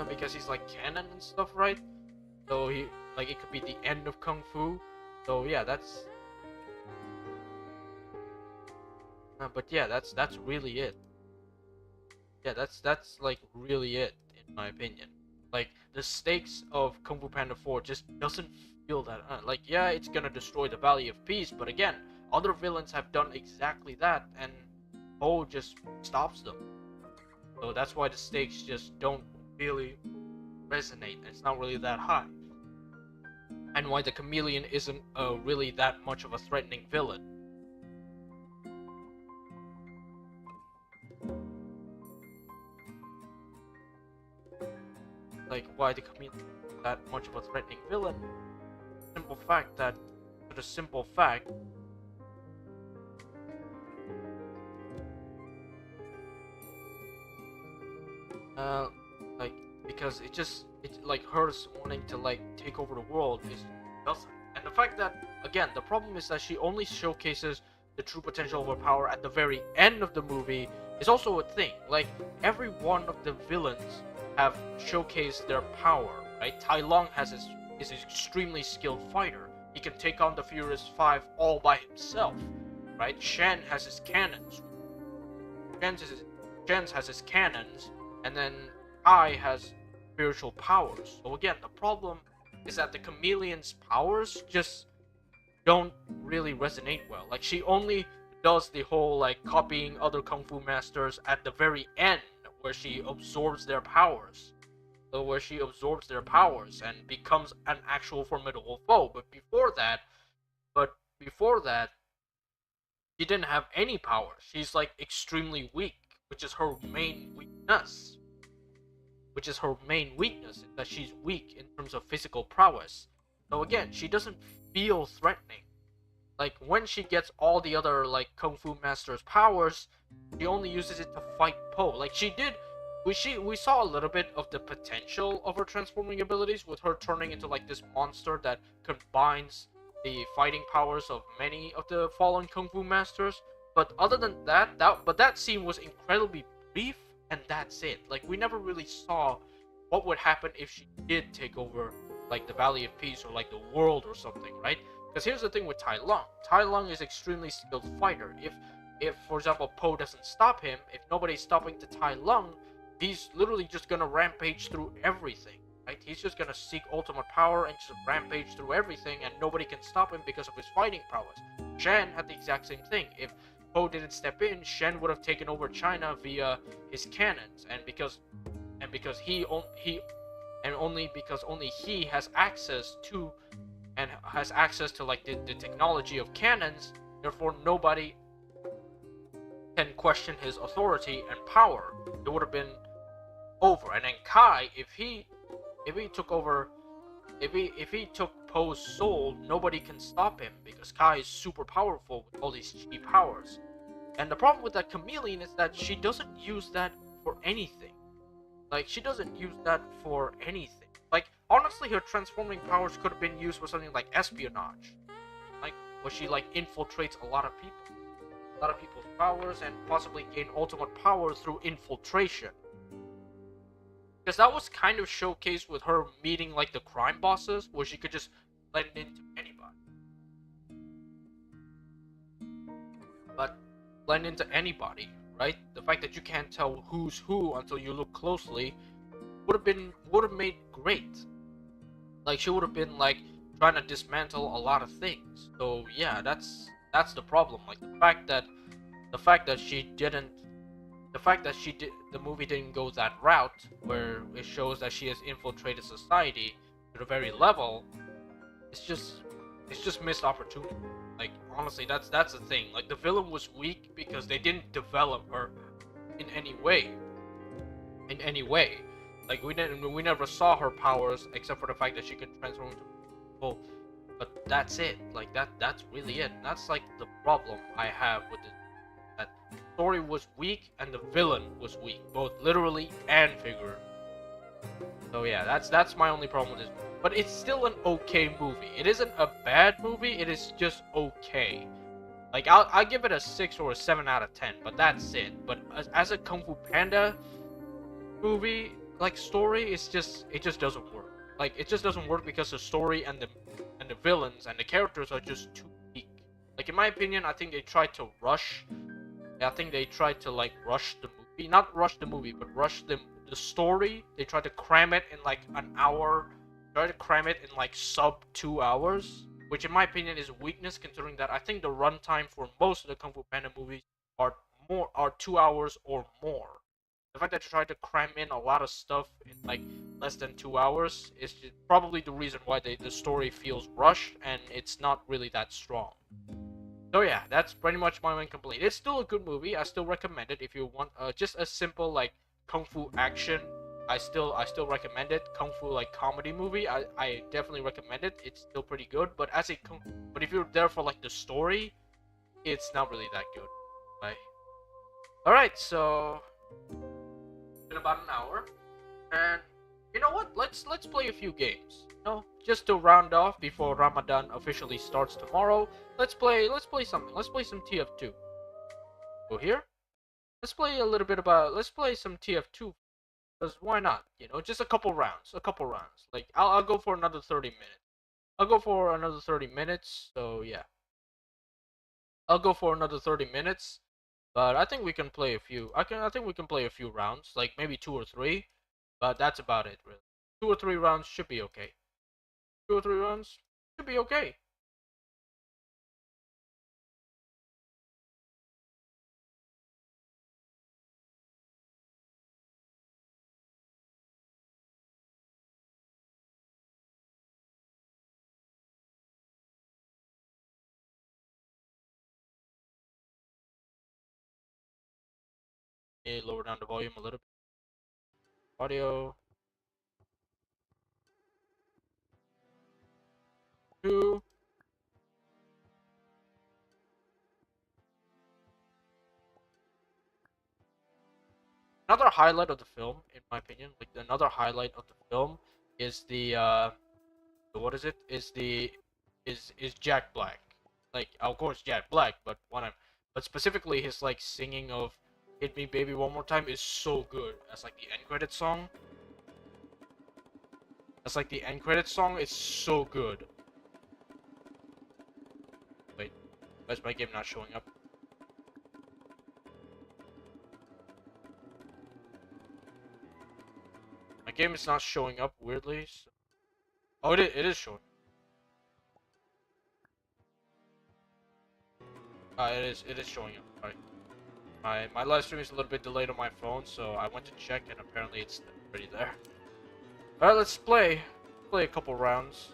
Because he's like canon and stuff, right? So he like it could be the end of Kung Fu. So yeah, that's. But yeah, that's really it. Yeah, that's like really it in my opinion. Like the stakes of Kung Fu Panda 4 just doesn't feel that like yeah, it's gonna destroy the Valley of Peace, but again, other villains have done exactly that, and Po just stops them. So that's why the stakes just don't really resonate. It's not really that high, and why the chameleon isn't really that much of a threatening villain. Like why the chameleon isn't that much of a threatening villain? Simple fact that, to the simple fact. Like because it's like her wanting to like take over the world is doesn't. And the fact that again, the problem is that she only showcases the true potential of her power at the very end of the movie is also a thing. Like every one of the villains have showcased their power, right? Tai Lung is an extremely skilled fighter. He can take on the Furious Five all by himself, right? Shen has his cannons. Shen has his cannons, and then Kai has spiritual powers. So again, the problem is that the chameleon's powers just don't really resonate well. Like she only does the whole like copying other kung fu masters at the very end, where she absorbs their powers. So where she absorbs their powers and becomes an actual formidable foe. But before that, she didn't have any power. She's like extremely weak, which is her main weakness. Is that she's weak in terms of physical prowess. So again, she doesn't feel threatening. Like when she gets all the other like kung fu masters' powers, she only uses it to fight Po. Like she did, we saw a little bit of the potential of her transforming abilities with her turning into like this monster that combines the fighting powers of many of the fallen kung fu masters. But other than that scene was incredibly brief, and that's it. Like we never really saw what would happen if she did take over like the Valley of Peace or like the world or something, right? Because here's the thing with Tai Lung. Tai Lung is extremely skilled fighter. If for example Po doesn't stop him, if nobody's stopping the Tai Lung, he's literally just gonna rampage through everything, right? He's just gonna seek ultimate power and just rampage through everything, and nobody can stop him because of his fighting prowess. Shen had the exact same thing. If Po didn't step in, Shen would have taken over China via his cannons, and because only he has access to like the technology of cannons, therefore nobody can question his authority and power. It would have been over. And then Kai, if he took Po's soul, nobody can stop him because Kai is super powerful with all these chi powers. And the problem with that chameleon is that she doesn't use that for anything. Like she doesn't use that for anything. Like honestly, her transforming powers could have been used for something like espionage, like where she like infiltrates a lot of people's powers, and possibly gain ultimate power through infiltration. Because that was kind of showcased with her meeting like the crime bosses, where she could just blend into anybody. But blend into anybody, right? The fact that you can't tell who's who until you look closely would have made great. Like she would have been like trying to dismantle a lot of things. So yeah, that's the problem. Like the fact that the movie didn't go that route where it shows that she has infiltrated society to the very level. It's just missed opportunity. Like honestly, that's the thing. Like the villain was weak because they didn't develop her in any way. Like we never saw her powers except for the fact that she could transform into people. But that's it. Like that's really it. And that's like the problem I have with it. That story was weak and the villain was weak, both literally and figuratively. So yeah, that's my only problem with this. But it's still an okay movie. It isn't a bad movie. It is just okay. Like I'll give it a 6 or a 7 out of 10, but that's it. But as a Kung Fu Panda movie, like story, it just doesn't work. Like it just doesn't work because the story and the villains and the characters are just too weak. Like in my opinion, I think they tried to rush. I think they tried to like rush the movie, not rush the movie, but rush the story. They tried to cram it in like an hour. Try to cram it in like sub 2 hours, which in my opinion is a weakness considering that I think the runtime for most of the Kung Fu Panda movies are 2 hours or more. The fact that you try to cram in a lot of stuff in like less than 2 hours is probably the reason why the story feels rushed and it's not really that strong. So yeah, that's pretty much my main complaint. It's still a good movie. I still recommend it if you want just a simple like kung fu action. I still recommend it. Kung fu like comedy movie. I definitely recommend it. It's still pretty good. But but if you're there for like the story, it's not really that good. Right. All right. So it's been about an hour, and you know what? Let's play a few games. Just to round off before Ramadan officially starts tomorrow. Let's play something. Let's play some TF2. Go here. Let's play some TF2. Because why not? Just a couple rounds. A couple rounds. Like I'll go for another 30 minutes. I'll go for another 30 minutes. So yeah. I'll go for another 30 minutes. But I think we can play a few. I think we can play a few rounds, like maybe 2 or 3. But that's about it, really. 2 or 3 rounds should be okay. 2 or 3 rounds should be okay. Lower down the volume a little bit. Audio. 2. Another highlight of the film, in my opinion, like another highlight of the film is what is it? Is Jack Black. Like of course Jack Black, but specifically his like singing of "Hit Me Baby One More Time" is so good. That's like the end credit song. It's so good. Wait, why is my game not showing up? My game is not showing up weirdly. So... Oh, it is showing. It is showing up. Alright. My live stream is a little bit delayed on my phone, so I went to check and apparently it's already there. Alright, let's play. Play a couple rounds.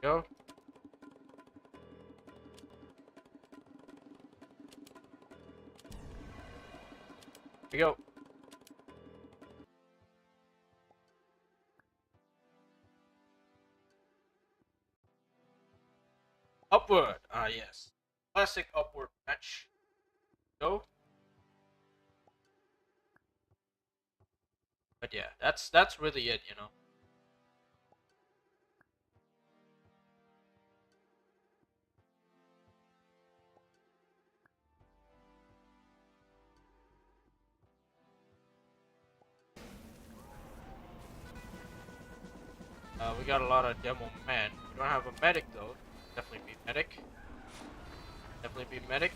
Go. Here we go. Upward. Ah, yes. Classic upward match. Go. But yeah, that's really it. We got a lot of demo men. We don't have a medic though. Definitely be medic. Definitely be medic.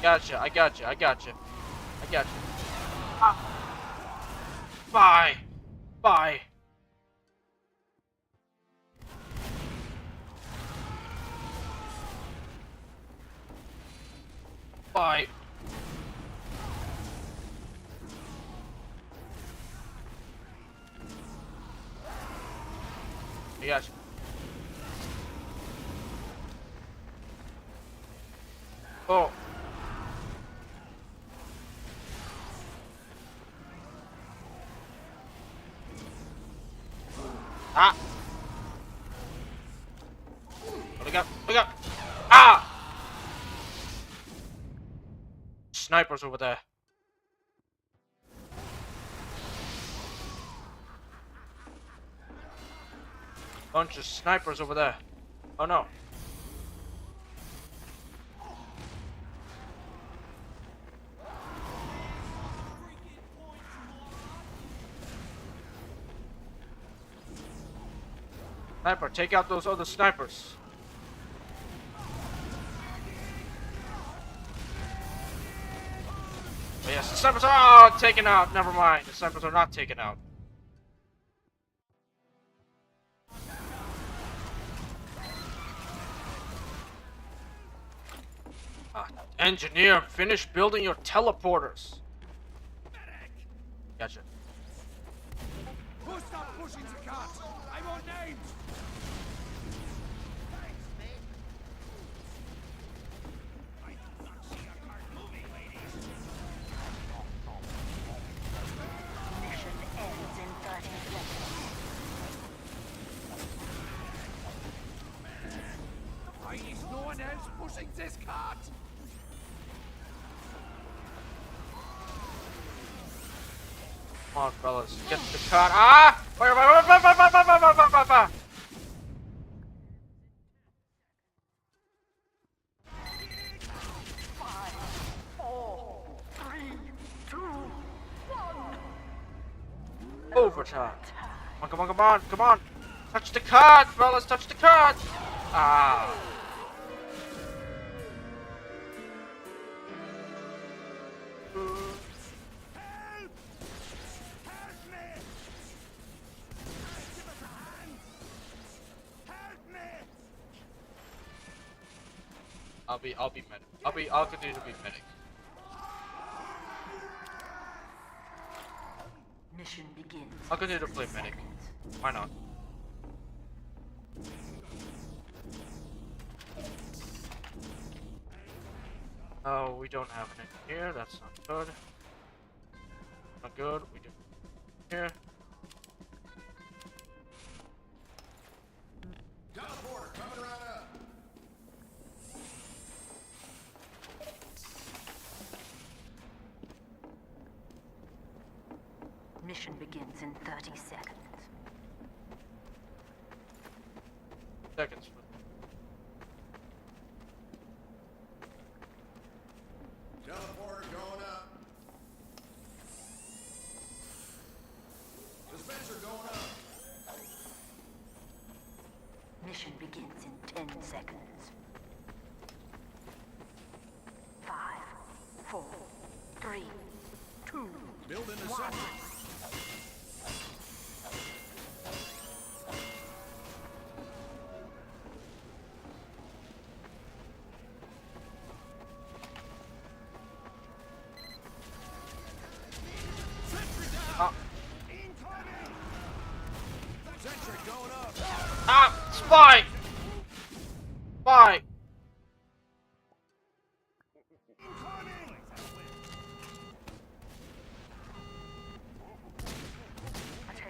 Gotcha, I gotcha. Ah. Bye. Bye. Bye. I gotcha. Oh. Ah! Look out! Look out! Ah! Snipers over there. Bunch of snipers over there. Oh no. Sniper, take out those other snipers. Oh yes, the snipers are taken out. Never mind, the snipers are not taken out. Engineer, finish building your teleporters. Gotcha. Who stop pushing the cart? I want names! I do not see a cart moving, ladies. Mission ends in 30 seconds. Why is no one else pushing this cart? Come on, fellas, get the cart. Ah! Fire! Fire! Fire! Fire! Fire! Fire! Fire! Fire! Fire! Fire! Overtime. Come on, come on, come on, come on. Touch the cart, fellas, touch the cart. Ah. I'll be medic. I'll continue to be medic. Mission begins. I'll continue to play medic. Why not? Oh, we don't have an here. That's not good. Not good. We do here. Teleporter coming right up. Mission begins in 30 seconds. Seconds. Teleporter going up. Dispenser going up. Mission begins in 10 seconds. 5, 4, 3, 2, Building the sentry. Sentry going up. Ah! Spy! Spy!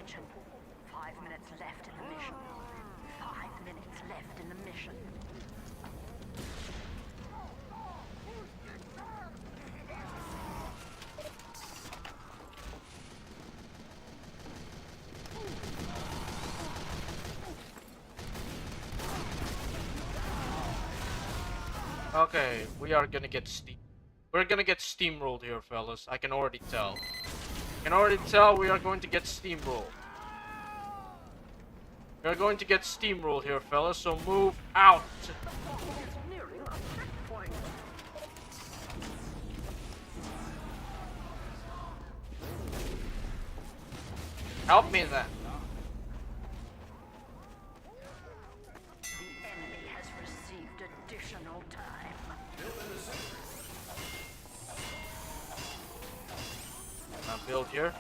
attention. 5 minutes left in the mission. 5 minutes left in the mission. Okay, we are gonna get we're gonna get steamrolled here, fellas. I can already tell. I can already tell we are going to get steamrolled. We are going to get steamrolled here, fellas, so move out. Help me then. The enemy has received additional time. Build here.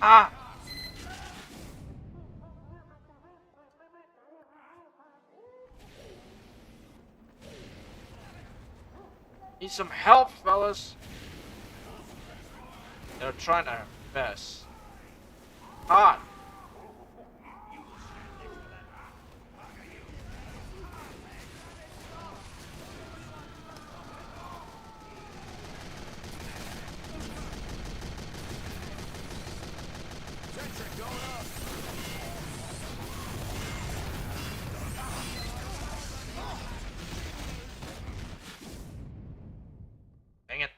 Ah! Need some help, fellas. They're trying their best. Ah! Sentry going up. Dang it.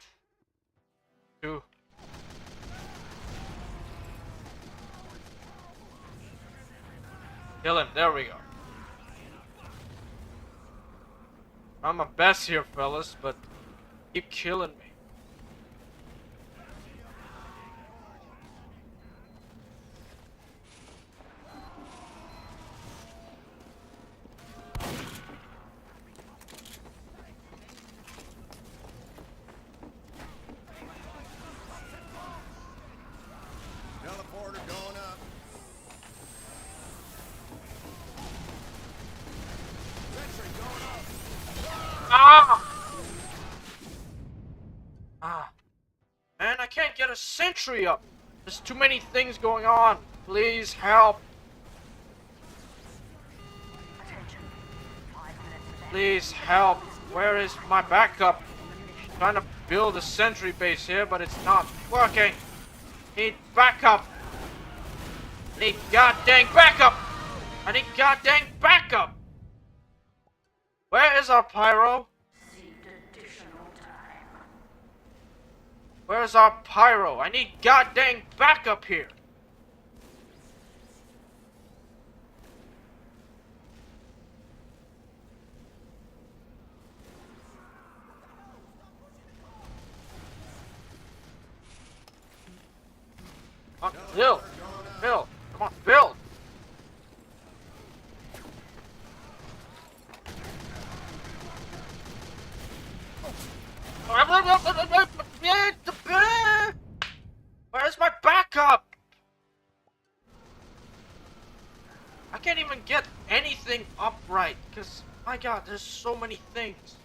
2. Kill him. There we go. I'm my best here, fellas, but keep killing me. Teleporter going up. Sentry going up. Ah! Ah. Man, I can't get a sentry up. There's too many things going on. Please help. Attention. 5 minutes left. Please help. Where is my backup? I'm trying to build a sentry base here, but it's not working. Need backup. Need goddamn backup. I need goddamn backup. Where is our pyro? Need additional time. Where's our pyro? I need goddamn backup here. Come on, build. Build. Come on, build. Where's my backup? I can't even get anything upright because, my god, there's so many things.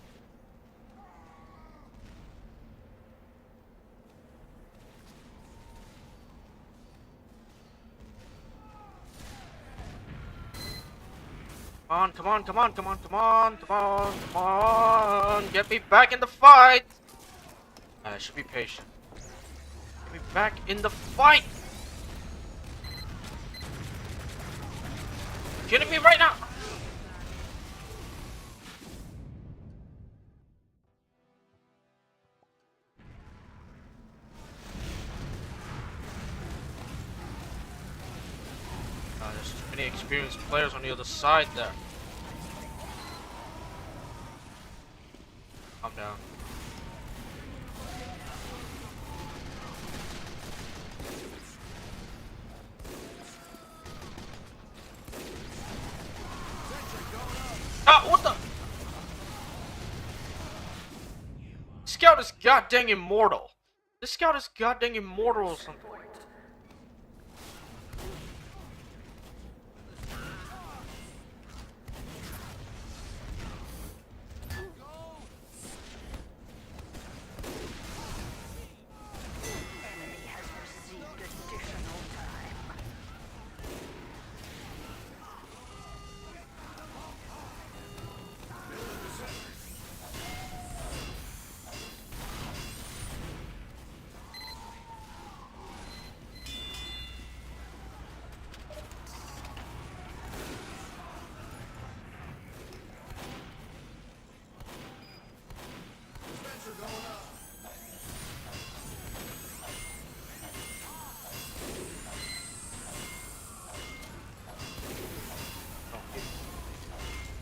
Come on, come on, come on, come on, come on, come on, come on. Get me back in the fight. I should be patient. Get me back in the fight. You kidding me right now? There's too many experienced players on the other side there. Calm down. Ah, what the? Scout is goddamn immortal. This scout is goddamn immortal or something. Enemy has received additional time.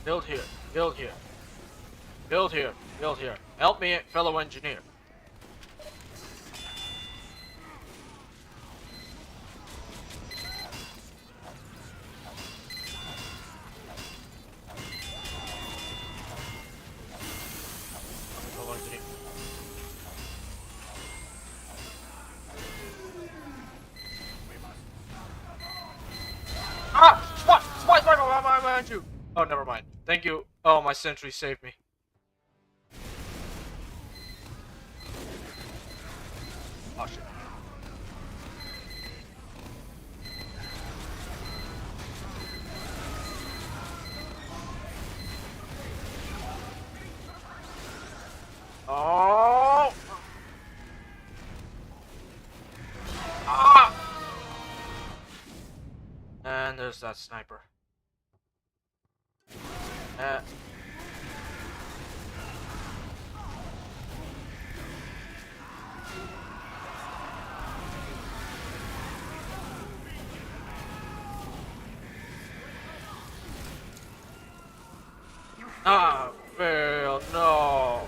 Build here, build here. Build here, build here. Help me, fellow engineer. Fellow engineer. behind you. Oh, never mind. Thank you. Oh, my sentry saved me. Oh shit. Oh! Ah! And there's that sniper. Ah, fail, no.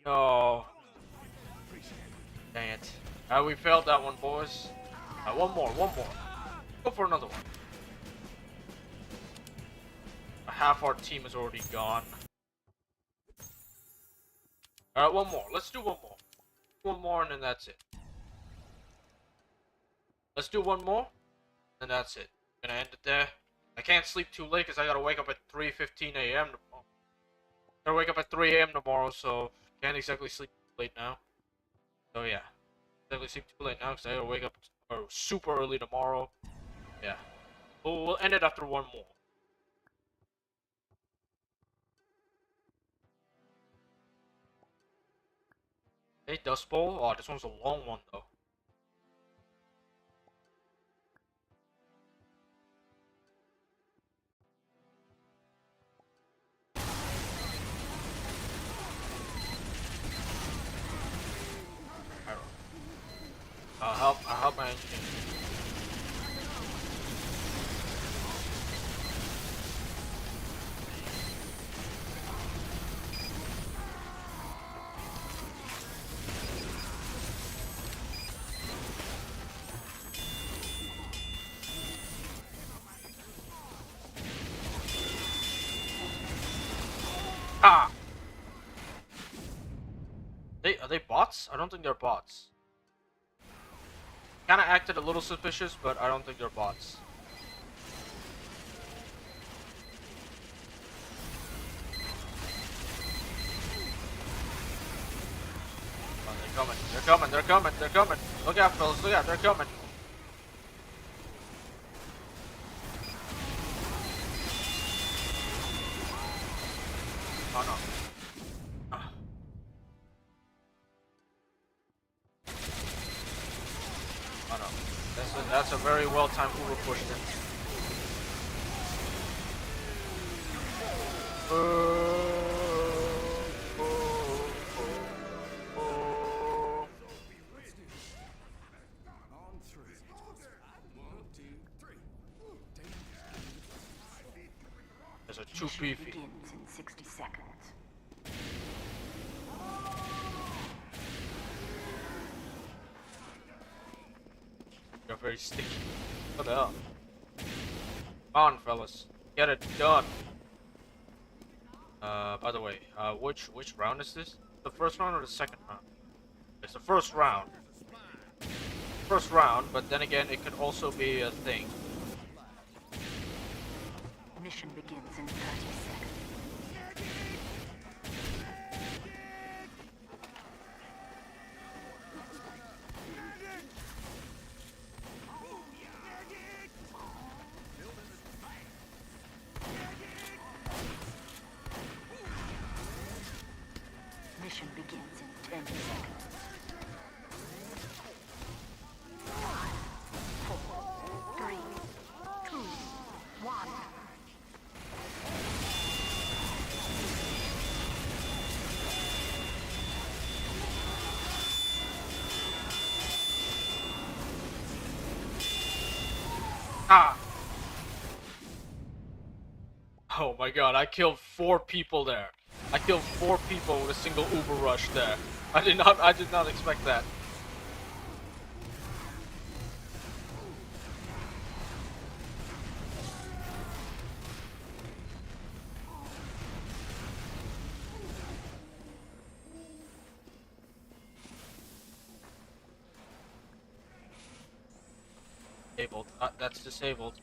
No. Dang it. We failed that one, boys. One more. Go for another one. Half our team is already gone. Alright, one more. Let's do one more. One more and then that's it. Let's do one more, and that's it. Gonna end it there. I can't sleep too late because I gotta wake up at 3:15 a.m. tomorrow. Gotta wake up at 3 a.m. tomorrow, so can't exactly sleep too late now. So yeah, exactly sleep too late now because I gotta wake up super early tomorrow. Yeah, we'll end it after one more. Hey, Dust Bowl. Oh, this one's a long one though. I'll help my engineer. Ah! Are they bots? I don't think they're bots. Kinda acted a little suspicious, but I don't think they're bots. Oh, they're coming. Look out, fellas, look out, they're coming. Oh no. Oh no. That's a very well-timed Uber push then. There's a too beefy. Begins in 60 seconds. You're very sticky. What the hell? Come on, fellas. Get it done. By the way, which round is this? The first round or the second round? It's the first round. First round, but then again, it could also be a thing. Mission begins in 30 seconds. Mission begins in 10 seconds. 5, 4, 3, 2, 1. Ah! Oh my god, I killed 4 people there. I killed 4 people with a single Uber rush there. I did not expect that. That's disabled.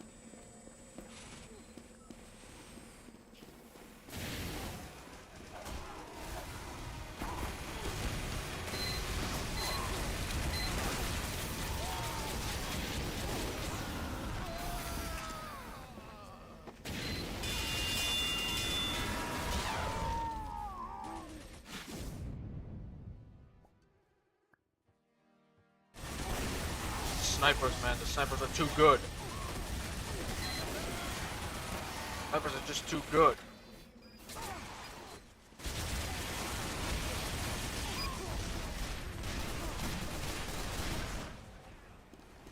Snipers, man, the snipers are too good. Snipers are just too good.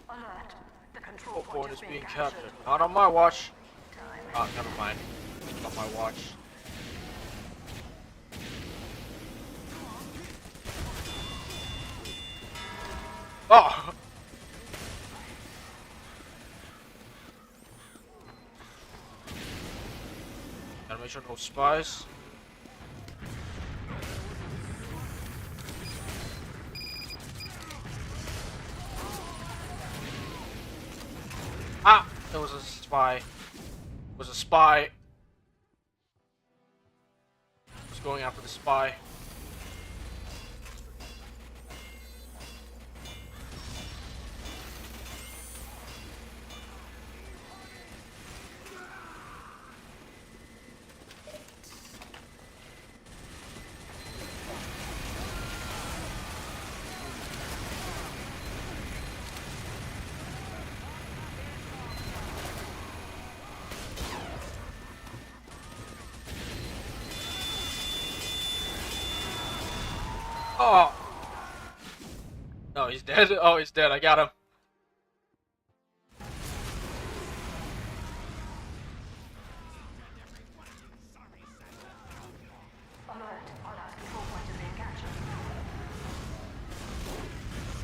Alert. The control Point is being captured. Not on my watch. Oh, never mind. It's on my watch. Oh! Gotta make sure no spies. Ah! There was a spy. It was a spy. I was going after the spy. Oh! No, he's dead. Oh, he's dead. I got him.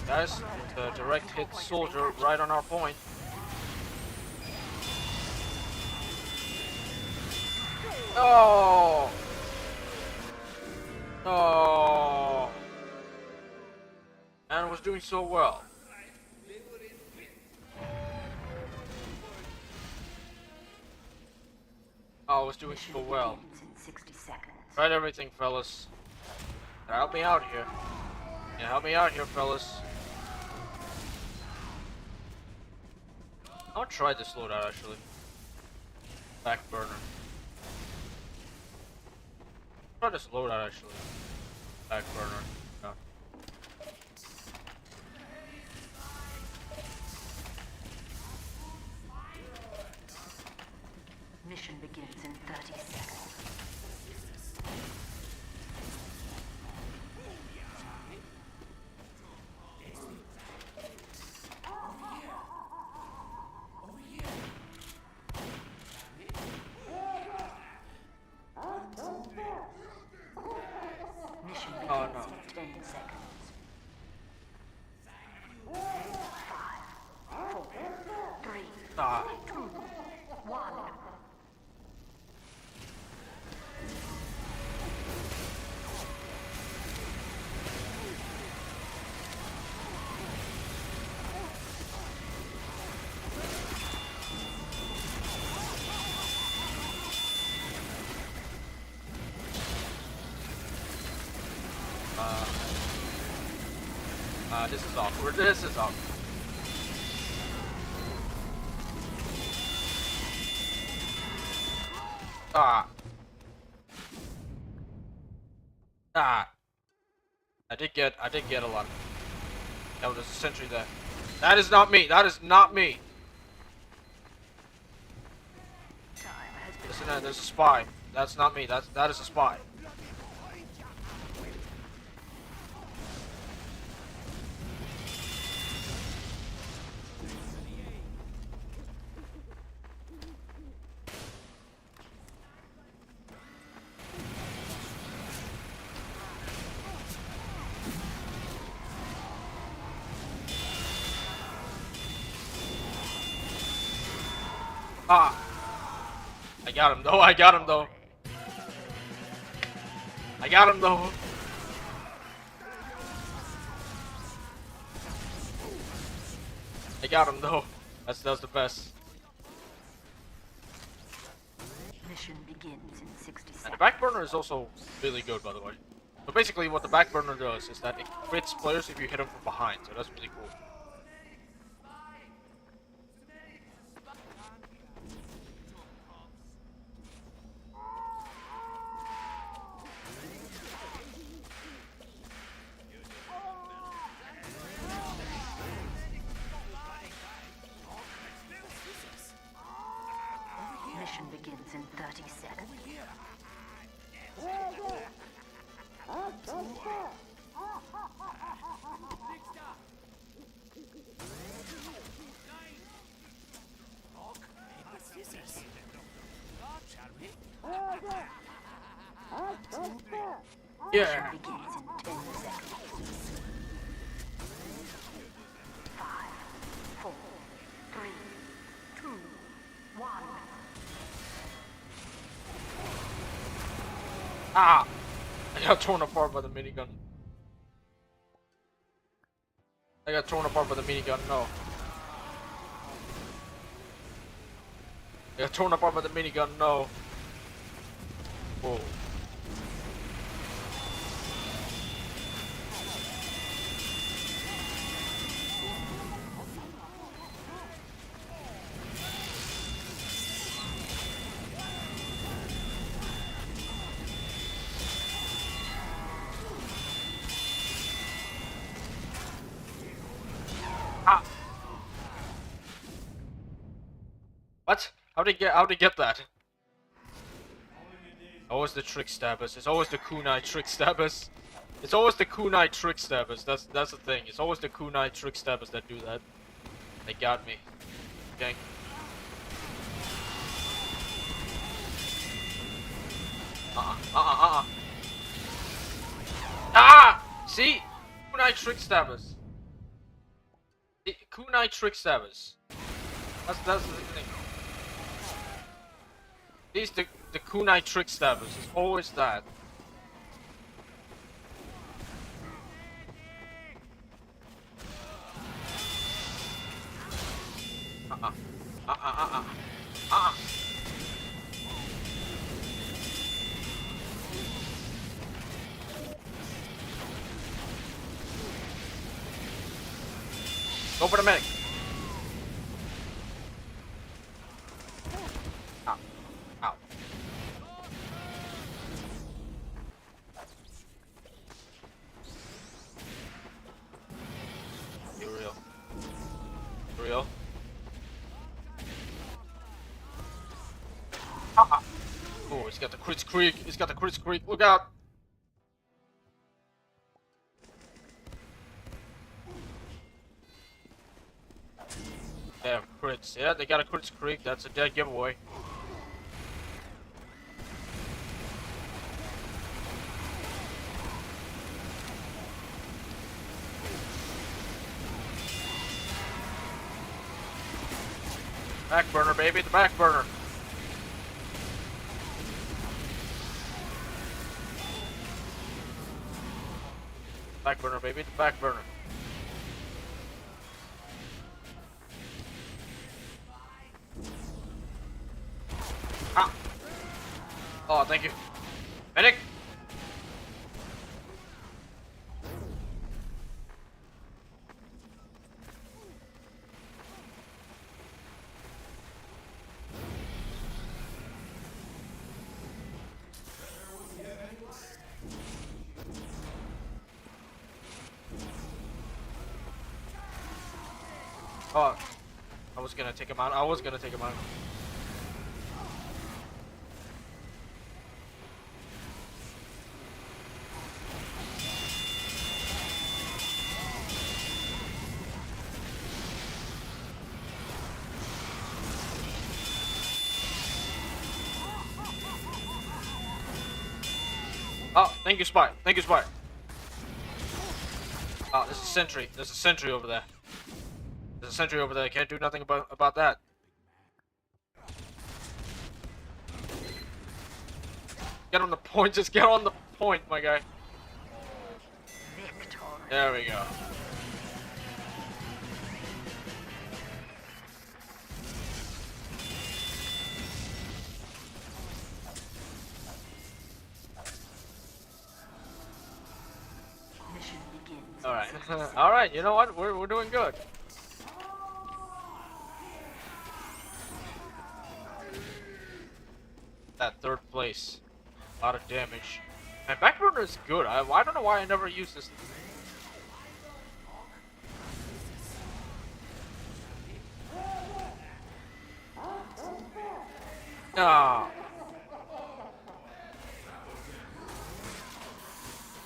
Guys, the direct hit soldier right on our point. Oh! No! Man was doing so well. Oh, I was doing so well. Tried everything, fellas. Help me out here. Yeah, help me out here, fellas. I'll try this loadout actually. Back burner. Try this loadout actually. Back burner. Yeah. Mission begins in 30 seconds. Mission begins Oh no. in 10 seconds. 5, 4, 3, Ah. 2, 1. This is awkward. This is awkward. Ah. Ah. I did get a lot. That was a sentry there. That is not me. That is not me. Listen, there's a spy. That's not me. That is a spy. Ah! I got him though, I got him though. I got him though. I got him though. That's the best. Mission begins in 60 And the seconds. back burner is also really good, by the way. So basically, what the back burner does is that it crits players if you hit them from behind. So that's really cool. Mission begins in 30 seconds. Yeah. Begins in 10 seconds. 5, 4, 3, 2, 1. Ah! I got torn apart by the minigun. I got torn apart by the minigun, no. I got torn apart by the minigun, no. Whoa. Ah! What? How'd he get that? Always the trick stabbers. It's always the kunai trick stabbers. It's always the kunai trick stabbers. That's the thing. It's always the kunai trick stabbers that do that. They got me. Gang. Ah! See? Kunai trick stabbers. Kunai trick stabbers. That's the thing. These the kunai trick stabbers. It's always that. Go for the medic. Ow. Ow. You real? For real? Oh, he's got the crits creek. He's got the crits creek. Look out! Damn, crits. Yeah, they got a crits creek. That's a dead giveaway. Back burner, baby. The back burner. Back burner, baby. The back burner. Ah! Oh, thank you. Medic! Oh, I was gonna take him out. I was gonna take him out. Oh, thank you, Spy. Thank you, Spy. Oh, there's a sentry. There's a sentry over there. There's a sentry over there. I can't do nothing about that. Get on the point. Just get on the point, my guy. Victory. There we go. All right. All right. You know what? We're doing good. That third place. A lot of damage. And backburner is good. I don't know why I never used this. Ah.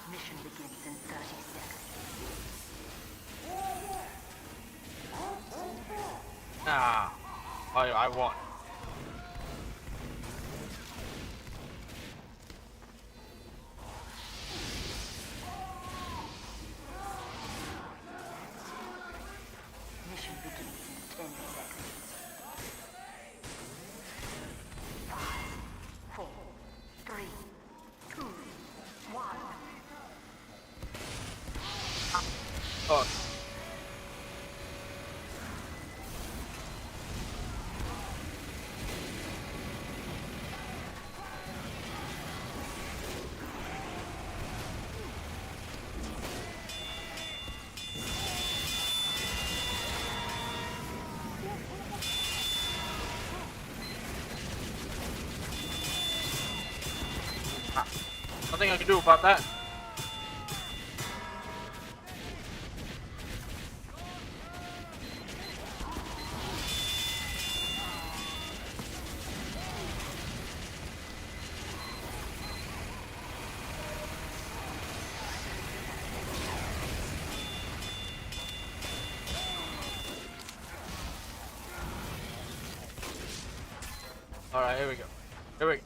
Mission begins in 30 seconds. Ah. I won. Mission begins in 10 seconds. 5, 4, 3, 2, 1. Oh. Nothing I can do about that. Alright, here we go. Here we go.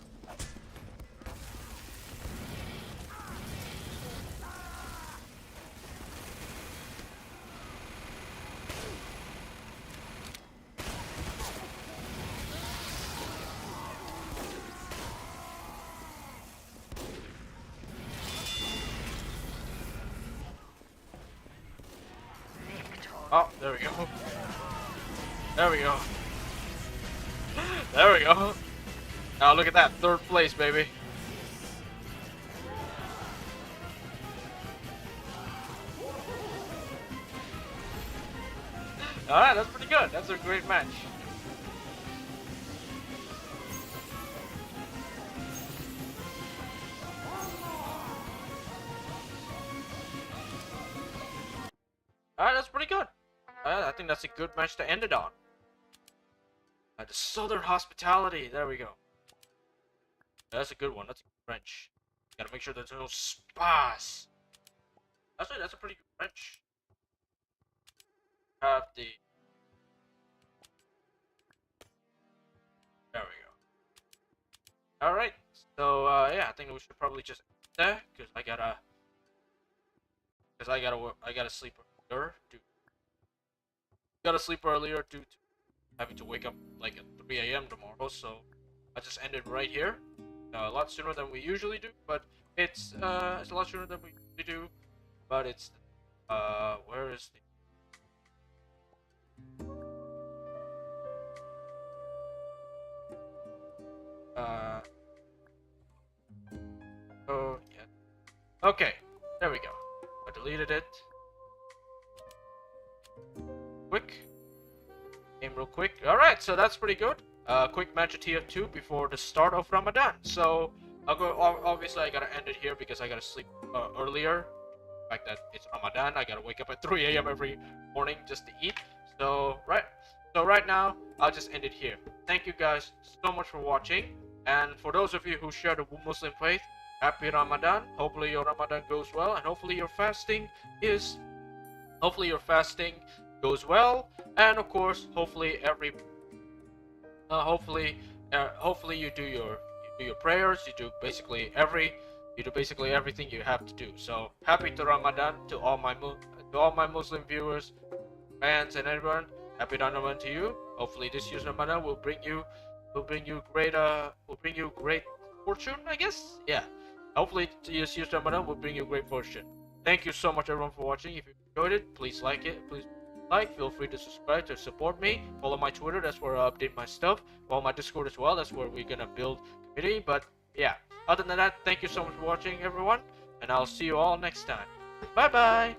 Oh, there we go. There we go. There we go. Now look at that, third place, baby. Alright, that's pretty good. That's a great match. Alright, that's pretty good. I think that's a good match to end it on. The Southern Hospitality. There we go. That's a good one. That's a good wrench. Gotta make sure there's no spas. Actually, that's a pretty good wrench. Have the. There we go. Alright. So, yeah, I think we should probably just end there. Because I gotta sleep earlier. Gotta sleep earlier due to having to wake up like at 3 a.m. tomorrow, so I just ended right here. A lot sooner than we usually do, but it's a lot sooner than we usually do. But it's where is the oh yeah, okay, there we go. I deleted it. Quick. Game real quick. Alright, so that's pretty good. Quick match at TF2 before the start of Ramadan. So, I'll go. Obviously, I gotta end it here because I gotta sleep earlier. The fact that it's Ramadan, I gotta wake up at 3 a.m. every morning just to eat. So right now, I'll just end it here. Thank you guys so much for watching. And for those of you who share the Muslim faith, happy Ramadan. Hopefully your Ramadan goes well, and hopefully your fasting goes well, and of course, hopefully you do your prayers. You do basically everything you have to do. So happy to Ramadan to all my Muslim viewers, fans, and everyone. Happy Ramadan to you. Hopefully this year's Ramadan will bring you great fortune, I guess. Yeah. Hopefully this year's Ramadan will bring you great fortune. Thank you so much everyone for watching. If you enjoyed it, please like it. Feel free to subscribe to support me. Follow my Twitter, that's where I update my stuff. Follow my Discord as well, that's where we're gonna build community. But yeah, other than that, thank you so much for watching everyone, and I'll see you all next time. Bye bye.